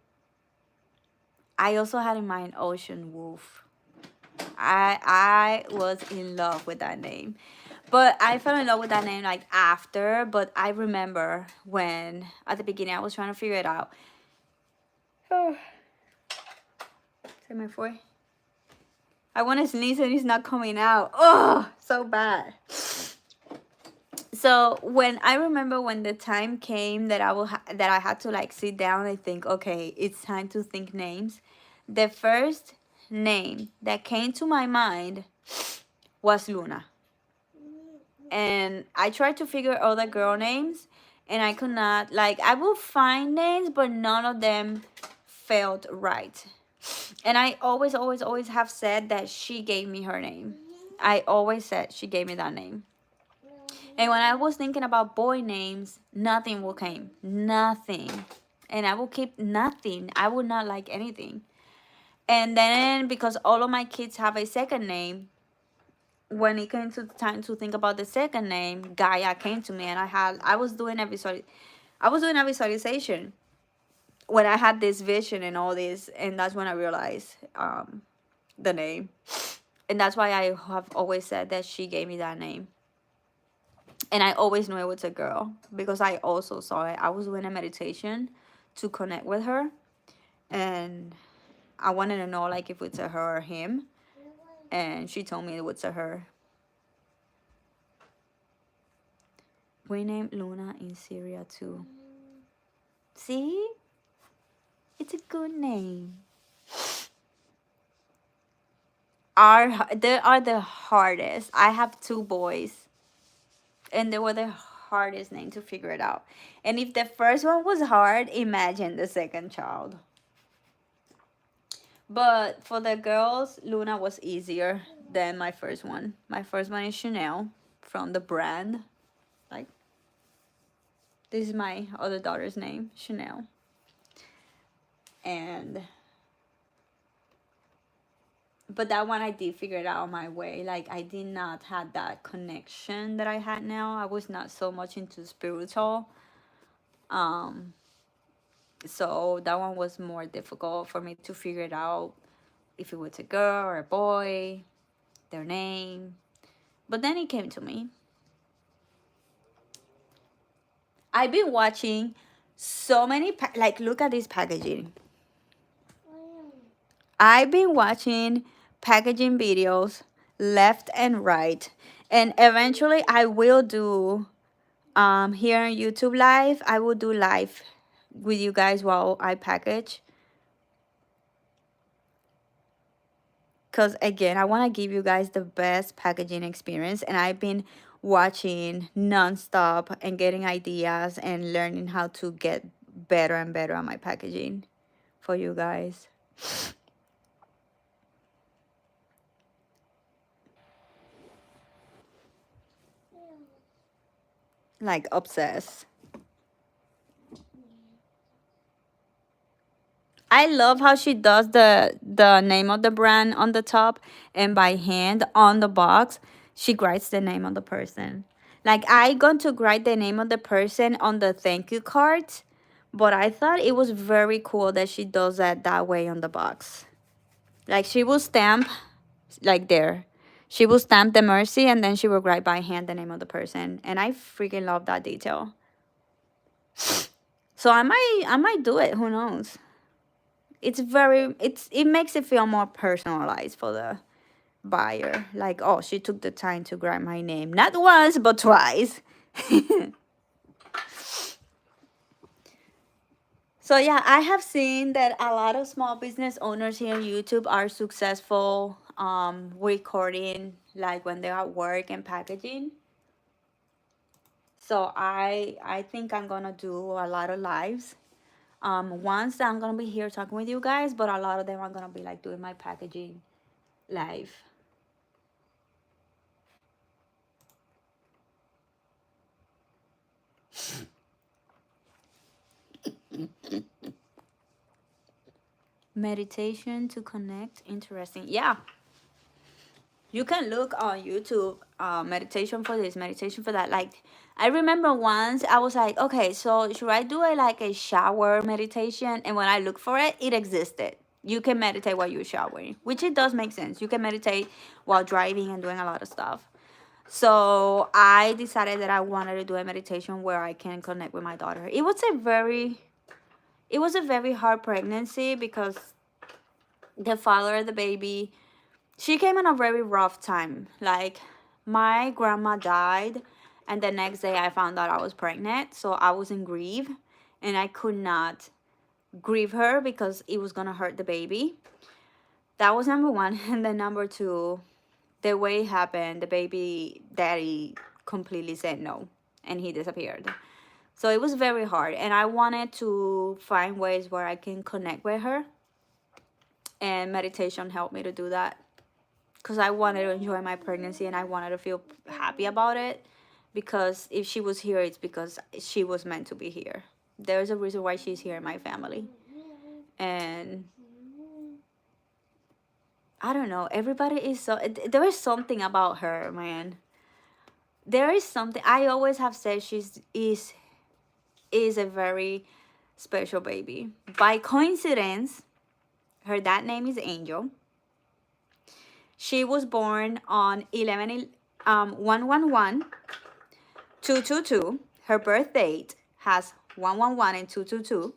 I also had in mind Ocean Wolf. I was in love with that name. But I fell in love with that name like after, but I remember when at the beginning I was trying to figure it out. Se me fue. I want to sneeze and it's not coming out. Oh, so bad. So when I remember when the time came that that I had to like sit down and think, okay, it's time to think names. The first name that came to my mind was Luna. And I tried to figure other girl names and I could not, like, I will find names, but none of them felt right. And I always have said that she gave me her name. I always said she gave me that name. And when I was thinking about boy names, nothing will came. Nothing. And I will keep nothing. I would not like anything. And then because all of my kids have a second name, when it came to time to think about the second name, Gaia came to me, and I was doing a visualization when I had this vision and all this, and that's when I realized the name. And that's why I have always said that she gave me that name. And I always knew it was a girl because I also saw it. I was doing a meditation to connect with her, and I wanted to know like if it's a her or him, and she told me it was a her. We named Luna in Syria too. See? It's a good name. They are the hardest. I have 2 boys, and they were the hardest name to figure it out. And if the first one was hard, imagine the second child. But for the girls, Luna was easier than my first one. My first one is Chanel, from the brand. Like, this is my other daughter's name, Chanel. But that one I did figure it out on my way. Like, I did not have that connection that I had now. I was not so much into spiritual. So that one was more difficult for me to figure it out, if it was a girl or a boy, their name. But then it came to me. I've been watching so many, like, look at this packaging. I've been watching packaging videos left and right. And eventually I will do, here on YouTube Live, I will do live with you guys while I package. Because again, I want to give you guys the best packaging experience. And I've been watching nonstop and getting ideas and learning how to get better and better at my packaging for you guys. Like, obsessed. I love how she does the name of the brand on the top, and by hand on the box she writes the name of the person. Like, I going to write the name of the person on the thank you cards, but I thought it was very cool that she does that way on the box. Like, she will stamp, like, there. She will stamp the mercy, and then she will write by hand the name of the person. And I freaking love that detail. So I might do it. Who knows? It makes it feel more personalized for the buyer. Like, oh, she took the time to write my name. Not once, but twice. So yeah, I have seen that a lot of small business owners here on YouTube are successful recording, like, when they're at work and packaging. So I think I'm gonna do a lot of lives. Once I'm gonna be here talking with you guys, but a lot of them are gonna be like doing my packaging live. Meditation to connect. Interesting. Yeah. You can look on YouTube, meditation for this, meditation for that. Like, I remember once I was like, okay, so should I do a shower meditation? And when I looked for it, it existed. You can meditate while you're showering, which it does make sense. You can meditate while driving and doing a lot of stuff. So I decided that I wanted to do a meditation where I can connect with my daughter. It was a very hard pregnancy because the father of the baby, she came in a very rough time. Like, my grandma died, and the next day I found out I was pregnant, so I was in grief, and I could not grieve her because it was gonna hurt the baby. That was number one. And then number two, the way it happened, the baby daddy completely said no, and he disappeared. So it was very hard, and I wanted to find ways where I can connect with her, and meditation helped me to do that, because I wanted to enjoy my pregnancy and I wanted to feel happy about it, because if she was here, it's because she was meant to be here. There's a reason why she's here in my family. And I don't know, everybody is so, there is something about her, man. There is something, I always have said is a very special baby. By coincidence, her dad name is Angel. She was born on 111 222. Her birth date has 111 and 222.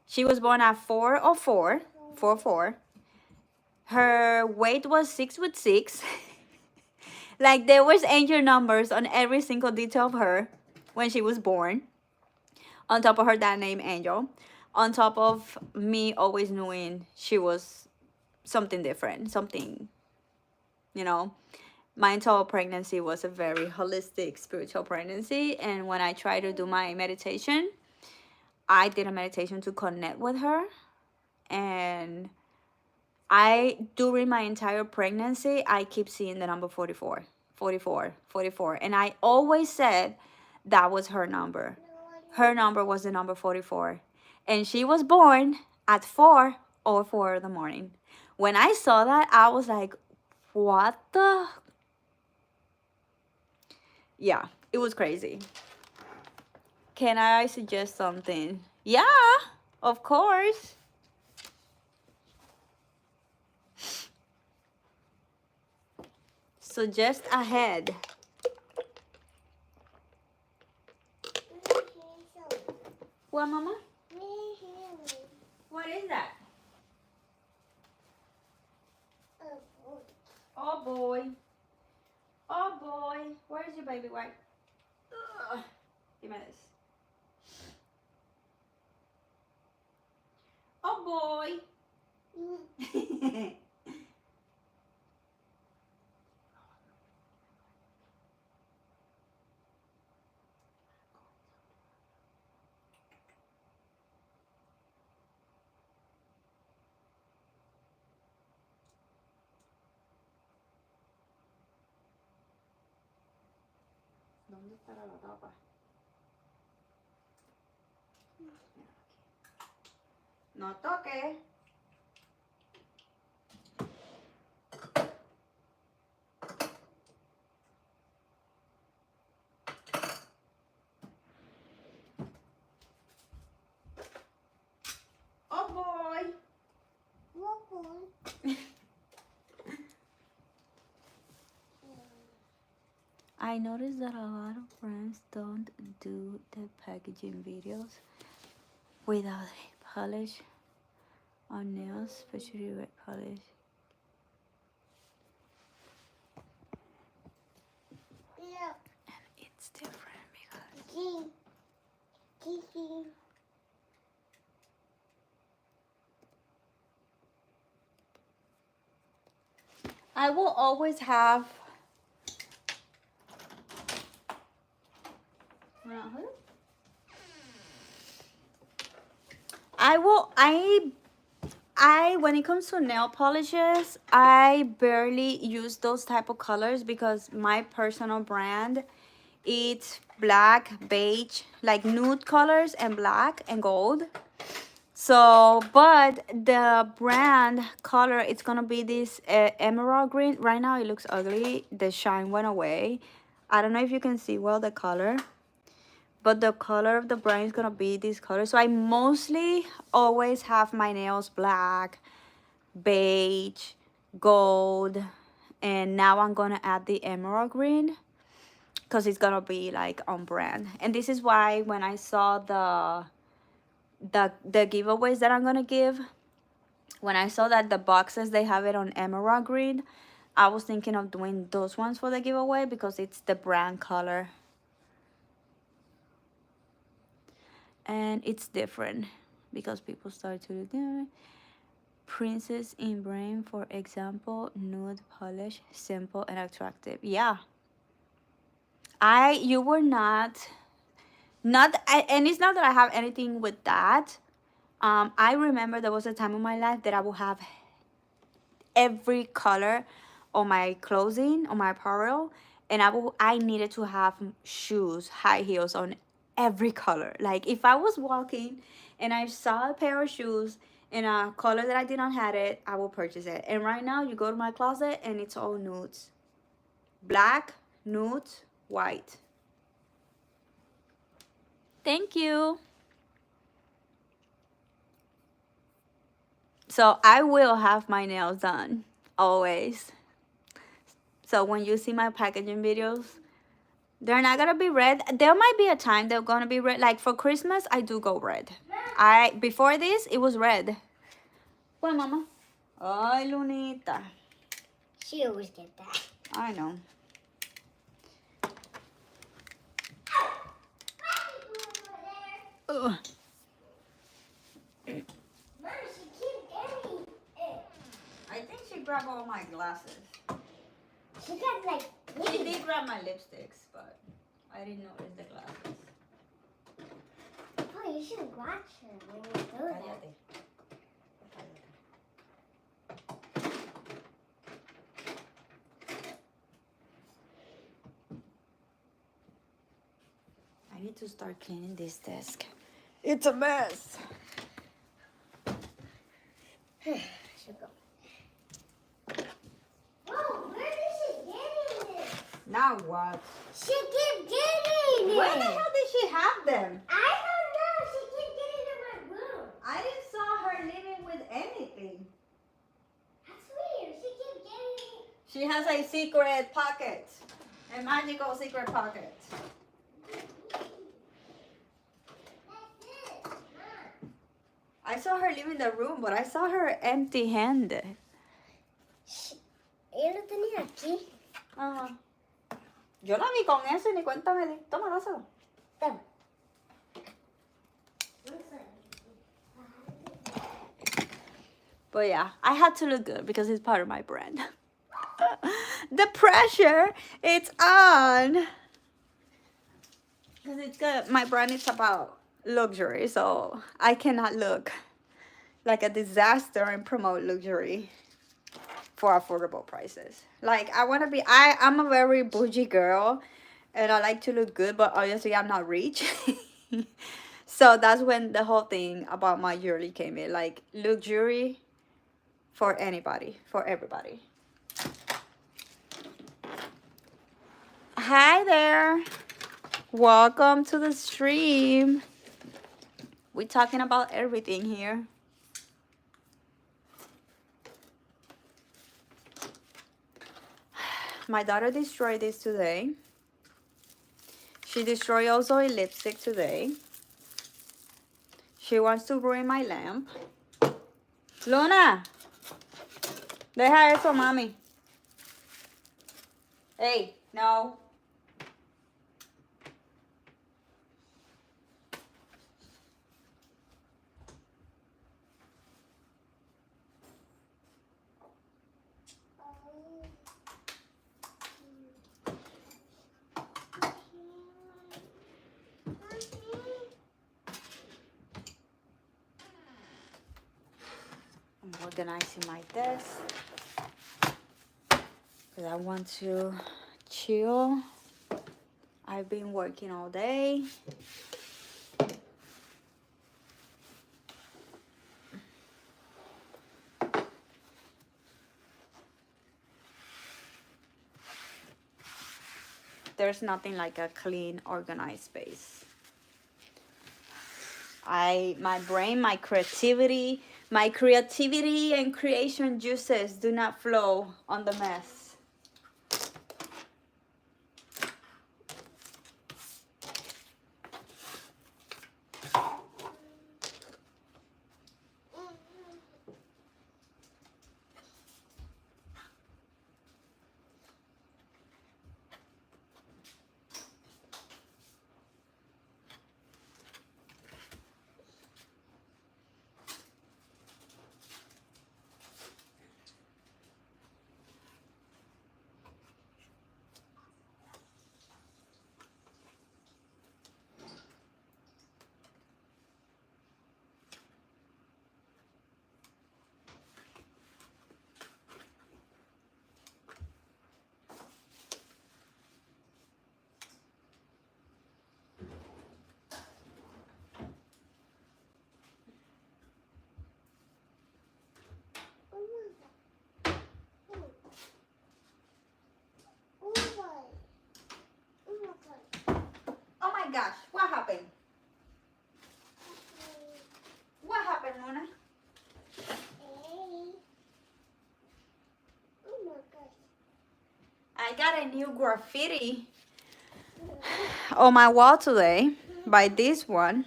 She was born at 404 44. Her weight was 6'6". Like, there was angel numbers on every single detail of her when she was born. On top of her dad named Angel. On top of me always knowing she was something different, something, you know. My entire pregnancy was a very holistic spiritual pregnancy. And when I tried to do my meditation, I did a meditation to connect with her. And during my entire pregnancy, I keep seeing the number 44, 44, 44. And I always said that was her number. Her number was the number 44. And she was born at 4:04 in the morning. When I saw that, I was like, what the? Yeah, it was crazy. Can I suggest something? Yeah, of course. Suggest ahead. What, Mama? What is that? Oh boy. Oh boy. Where's your baby wipe? Ugh. Give me this. Oh boy. ¿Dónde estará la tapa? No toque. Oh boy. I noticed that a lot of brands don't do the packaging videos without polish on nails, especially red polish. Yeah. And it's different because I will always have when it comes to nail polishes, I barely use those type of colors because my personal brand, it's black, beige, like nude colors, and black and gold. So, but the brand color, it's gonna be this emerald green. Right now it looks ugly. The shine went away. I don't know if you can see well the color, but the color of the brand is gonna be this color. So I mostly always have my nails black, beige, gold, and now I'm gonna add the emerald green because it's gonna be like on brand. And this is why when I saw the giveaways that I'm gonna give, When I saw that the boxes, they have it on emerald green, I was thinking of doing those ones for the giveaway because it's the brand color. And it's different because people start to do Princess in Brain, for example, nude, polish, simple, and attractive. Yeah. You were not, and it's not that I have anything with that. I remember there was a time in my life that I would have every color on my clothing, on my apparel, and I needed to have shoes, high heels on every color. Like if I was walking and I saw a pair of shoes in a color that I did not have it, I will purchase it. And right now you go to my closet and it's all nudes. Black, nudes, white. Thank you. So I will have my nails done, always. So when you see my packaging videos, they're not gonna be red. There might be a time they're gonna be red. Like for Christmas, I do go red. Before this, it was red. What, Mama? Ay, Lunita. She always get that. I know. Ugh. Mom, she keeps getting it. I think she grabbed all my glasses. She got like. She did grab my lipsticks, but I didn't notice the glasses. Oh, you should watch her when you do that. Cállate. I need to start cleaning this desk. It's a mess. She'll go. Whoa, where is she getting it? Now what? She keeps getting it. Where the hell did she have them? I don't know. She keeps getting it in my room. I didn't saw her living with anything. That's weird. She keeps getting it. She has a secret pocket. A magical secret pocket. That's it. Mom. I saw her leaving the room, but I saw her empty-handed. Ella lo tenía aquí. Ajá. Yo la vi con eso y ni cuenta me di. Toma, dáselo. Toma. But yeah, I had to look good because it's part of my brand. The pressure, it's on. Because it's good. My brand is about luxury, so I cannot look like a disaster and promote luxury for affordable prices. Like I want to be, I'm a very bougie girl and I like to look good, but obviously I'm not rich. So that's when the whole thing about my jewelry came in, like luxury for anybody, for everybody. Hi there. Welcome to the stream. We're talking about everything here. My daughter destroyed this today. She destroyed also a lipstick today. She wants to ruin my lamp. Luna, deja eso, mami. Hey, no. I'm organizing my desk because I want to chill. I've been working all day. There's nothing like a clean, organized space. My brain, my creativity and creation juices do not flow on the mess. my gosh, what happened? What happened, Luna? Oh my gosh. I got a new graffiti on my wall today by this one.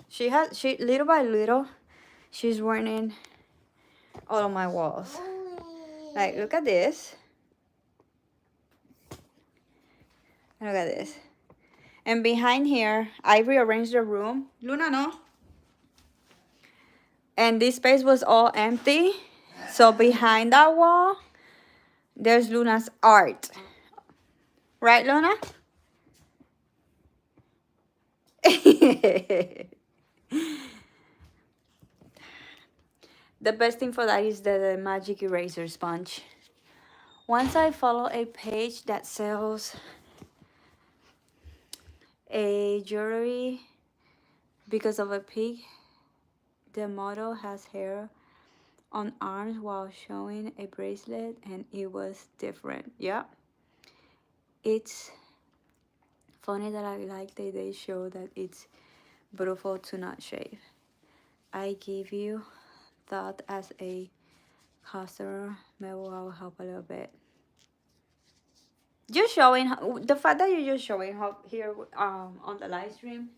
She little by little, she's running all of my walls. Like, look at this. Look at this. And behind here, I rearranged the room. Luna, no? And this space was all empty. So behind that wall, there's Luna's art. Right, Luna? The best thing for that is the magic eraser sponge. Once I follow a page that sells a jewelry because of a pig, the model has hair on arms while showing a bracelet, and it was different. Yeah, it's funny that I like that they show that it's beautiful to not shave. I give you that as a customer, maybe I'll help a little bit. Just showing the fact that you're just showing how here on the live stream,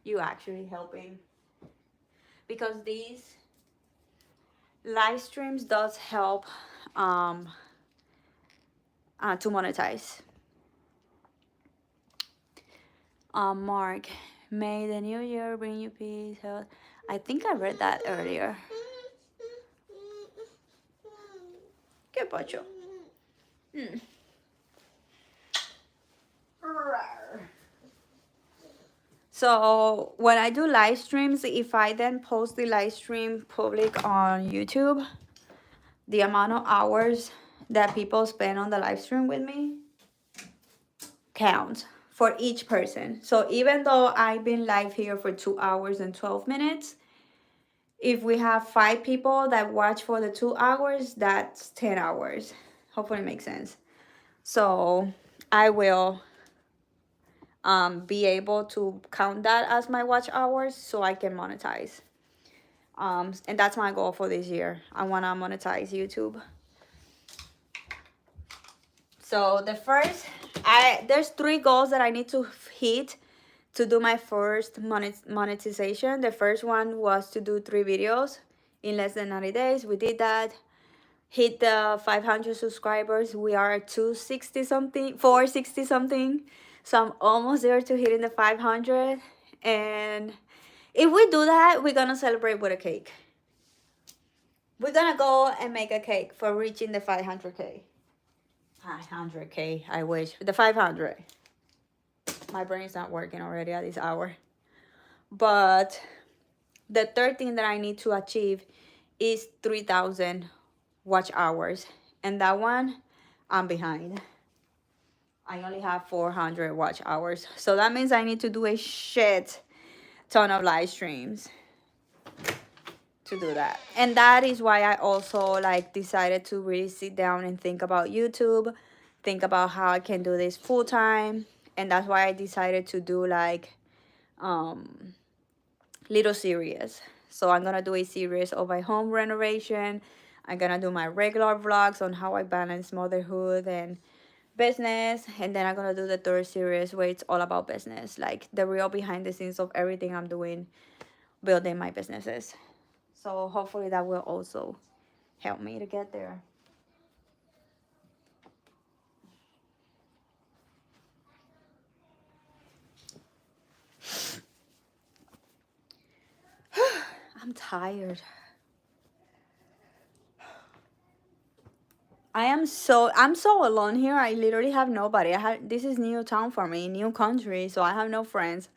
you actually helping, because these live streams does help to monetize. Mark, may the new year bring you peace, health. I think I read that earlier. ¿Qué pacho? So when I do live streams, if I then post the live stream public on YouTube, the amount of hours that people spend on the live stream with me counts for each person. So even though I've been live here for 2 hours and 12 minutes, if we have 5 people that watch for the 2 hours, that's 10 hours. Hopefully it makes sense. So I will be able to count that as my watch hours so I can monetize. And that's my goal for this year. I want to monetize YouTube. So the first, there's 3 goals that I need to hit to do my first monetization. The first one was to do 3 videos in less than 90 days. We did that. Hit the 500 subscribers. We are at 260 something, 460 something. So I'm almost there to hitting the 500. And if we do that, we're gonna celebrate with a cake. We're gonna go and make a cake for reaching the 500K. 500K, I wish. The 500. My brain's not working already at this hour. But the third thing that I need to achieve is 3,000 watch hours. And that one, I'm behind. I only have 400 watch hours. So that means I need to do a shit ton of live streams to do that. And that is why I also decided to really sit down and think about YouTube, think about how I can do this full time. And that's why I decided to do little series. So I'm gonna do a series of my home renovation. I'm gonna do my regular vlogs on how I balance motherhood and business, and then I'm gonna do the third series where it's all about business, like the real behind the scenes of everything I'm doing building my businesses. So hopefully that will also help me to get there. I'm tired. I'm so alone here. I literally have nobody. This is new town for me, new country, so I have no friends.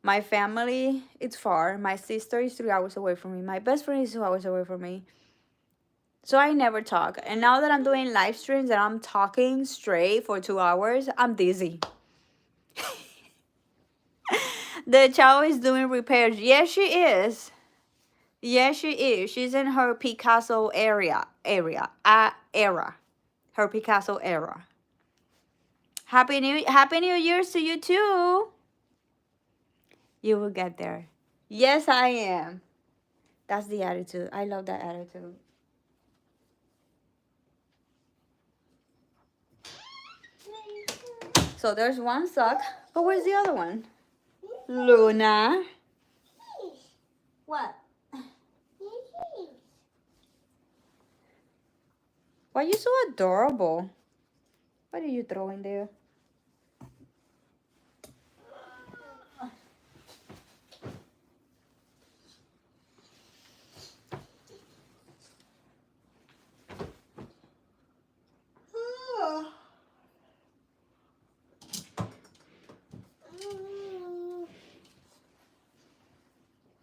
My family, it's far. My sister is 3 hours away from me. My best friend is 2 hours away from me. So I never talk. And now that I'm doing live streams and I'm talking straight for 2 hours, I'm dizzy. The child is doing repairs. Yes, she is. Yes, she is. She's in her Picasso era. Her Picasso era. Happy New Year's to you too. You will get there. Yes, I am. That's the attitude. I love that attitude. So there's one sock. But where's the other one? Luna. What? Why are you so adorable? What are you throwing there?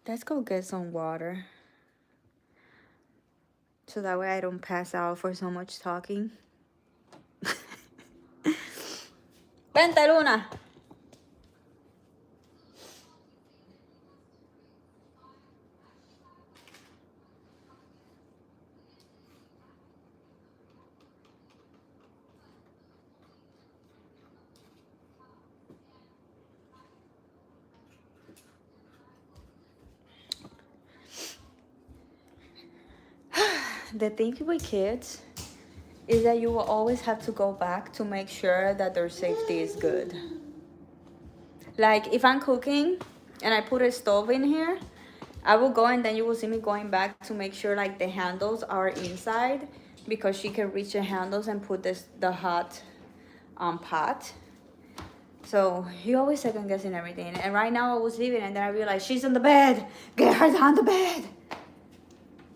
Let's go get some water. So that way I don't pass out for so much talking. Vente, Luna. The thing with kids is that you will always have to go back to make sure that their safety is good. Like if I'm cooking and I put a stove in here, I will go and then you will see me going back to make sure like the handles are inside, because she can reach the handles and put the hot pot. So you always second guessing everything. And right now I was leaving and then I realized she's on the bed. Get her on the bed.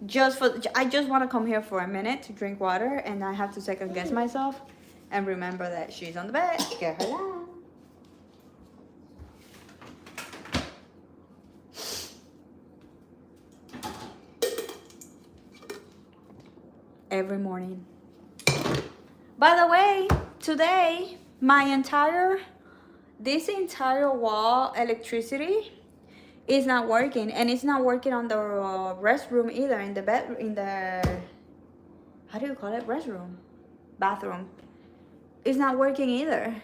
I just want to come here for a minute to drink water, and I have to second guess myself and remember that she's on the bed. Get her down. Every morning. By the way, today this entire wall electricity is not working, and it's not working on the restroom either. In the how do you call it? Bathroom. It's not working either.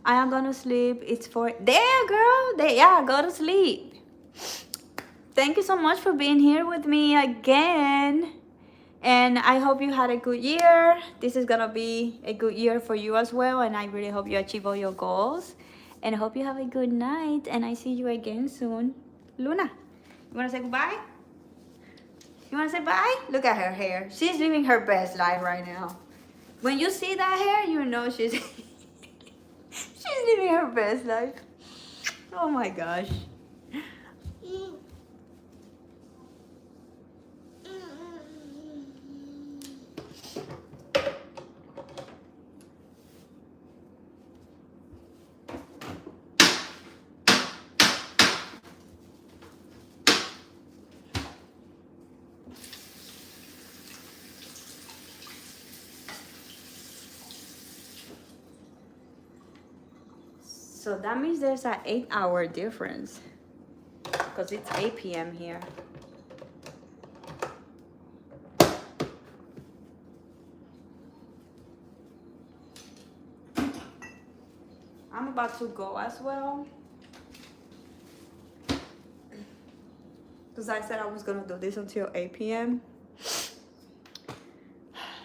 I am gonna sleep. It's there, girl. Yeah, go to sleep. Thank you so much for being here with me again. And I hope you had a good year. This is gonna be a good year for you as well. And I really hope you achieve all your goals. And I hope you have a good night. And I see you again soon. Luna, you wanna say goodbye? You wanna say bye? Look at her hair. She's living her best life right now. When you see that hair, you know she's she's living her best life. Oh my gosh. So that means there's an 8-hour difference, because it's 8 p.m. here. I'm about to go as well, because I said I was gonna do this until 8 p.m.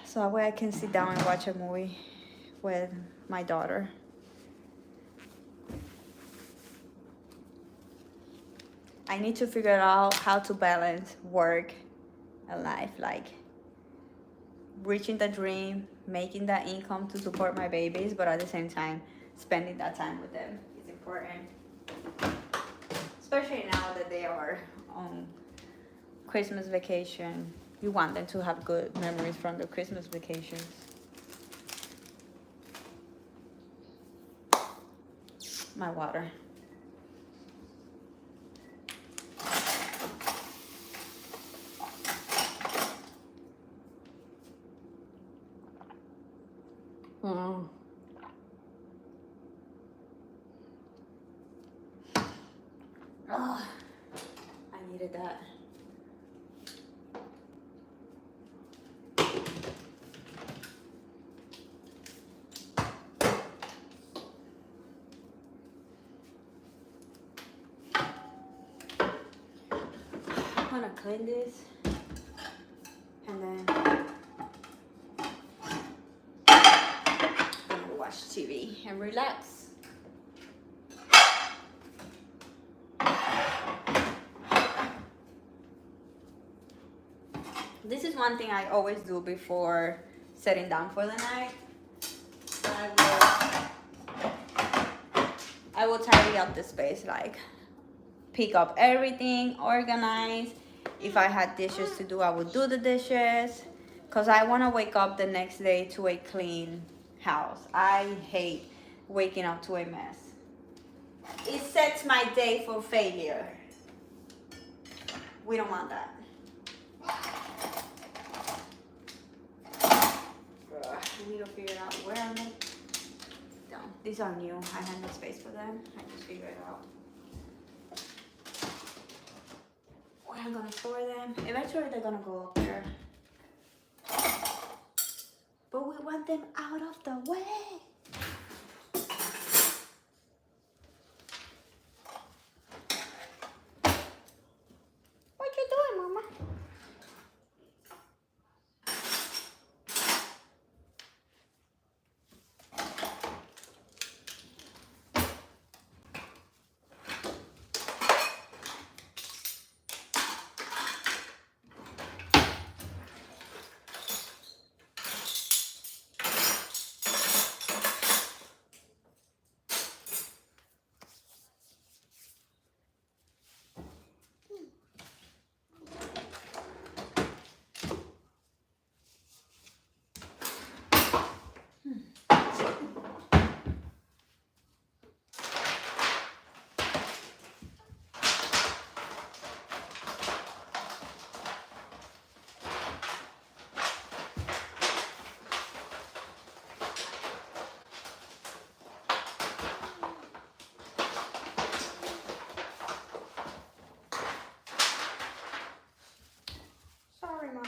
So that way I can sit down and watch a movie with my daughter. I need to figure out how to balance work and life, like reaching the dream, making that income to support my babies, but at the same time, spending that time with them is important. Especially now that they are on Christmas vacation. You want them to have good memories from the Christmas vacations. My water. Oh, I needed that. clean this and then I'm gonna watch TV and relax. This is one thing I always do before setting down for the night. I will tidy up the space, like pick up everything, organize. If I had dishes to do, I would do the dishes, because I want to wake up the next day to a clean house. I hate waking up to a mess. It sets my day for failure. We don't want that. I need to figure out where I'm going. No, these are new. I had no space for them. I just figured it out. Where I'm gonna store them. Eventually they're gonna go up there. But we want them out of the way. What you doing, Mama? Sorry, Mama.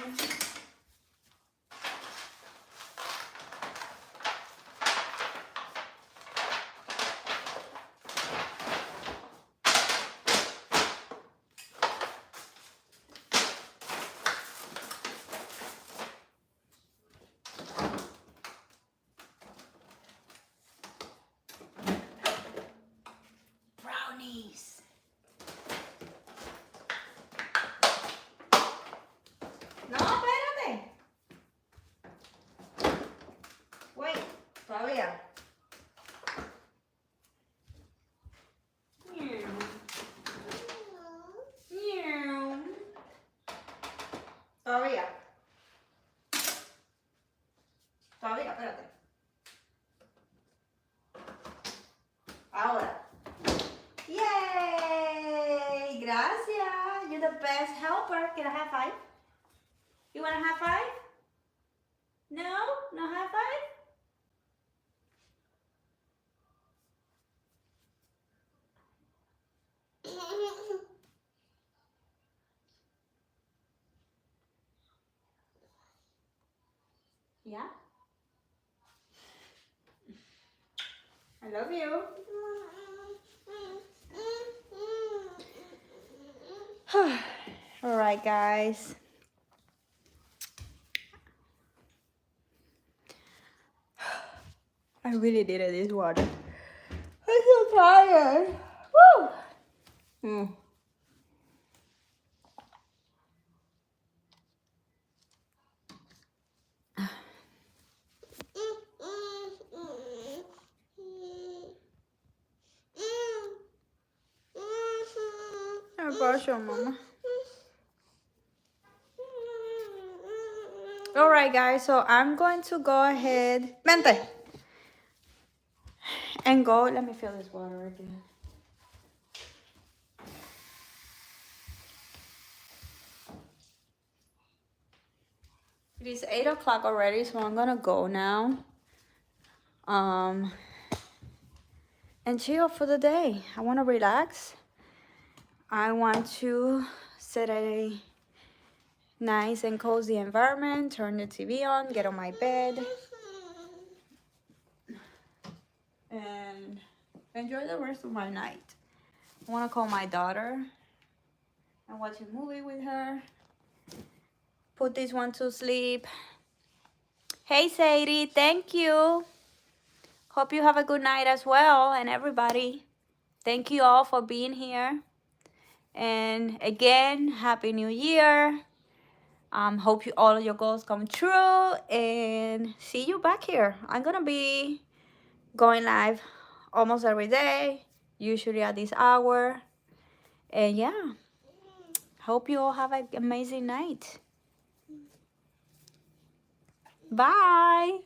Brownies. No, espérate. Wait, todavía. Meow. Meow. Todavía. Todavía, espérate. Ahora. Yay! Gracias. You're the best helper. Can I have five? You want to have five? No? No high five? Yeah? I love you. All right, guys. I really needed this water. I'm so tired. Woo! I brush your mama. All right, guys. So I'm going to go ahead. Vente. And go. Let me fill this water again. It is 8 o'clock already, so I'm gonna go now. And chill for the day. I want to relax. I want to set a nice and cozy environment, turn the TV on, get on my bed, and enjoy the rest of my night. I want to call my daughter and watch a movie with her. Put this one to sleep. Hey Sadie, thank you. Hope you have a good night as well, and everybody. Thank you all for being here. And again, Happy New Year. Hope all of your goals come true, and see you back here. I'm gonna be going live almost every day, usually at this hour. And yeah, hope you all have an amazing night. Bye.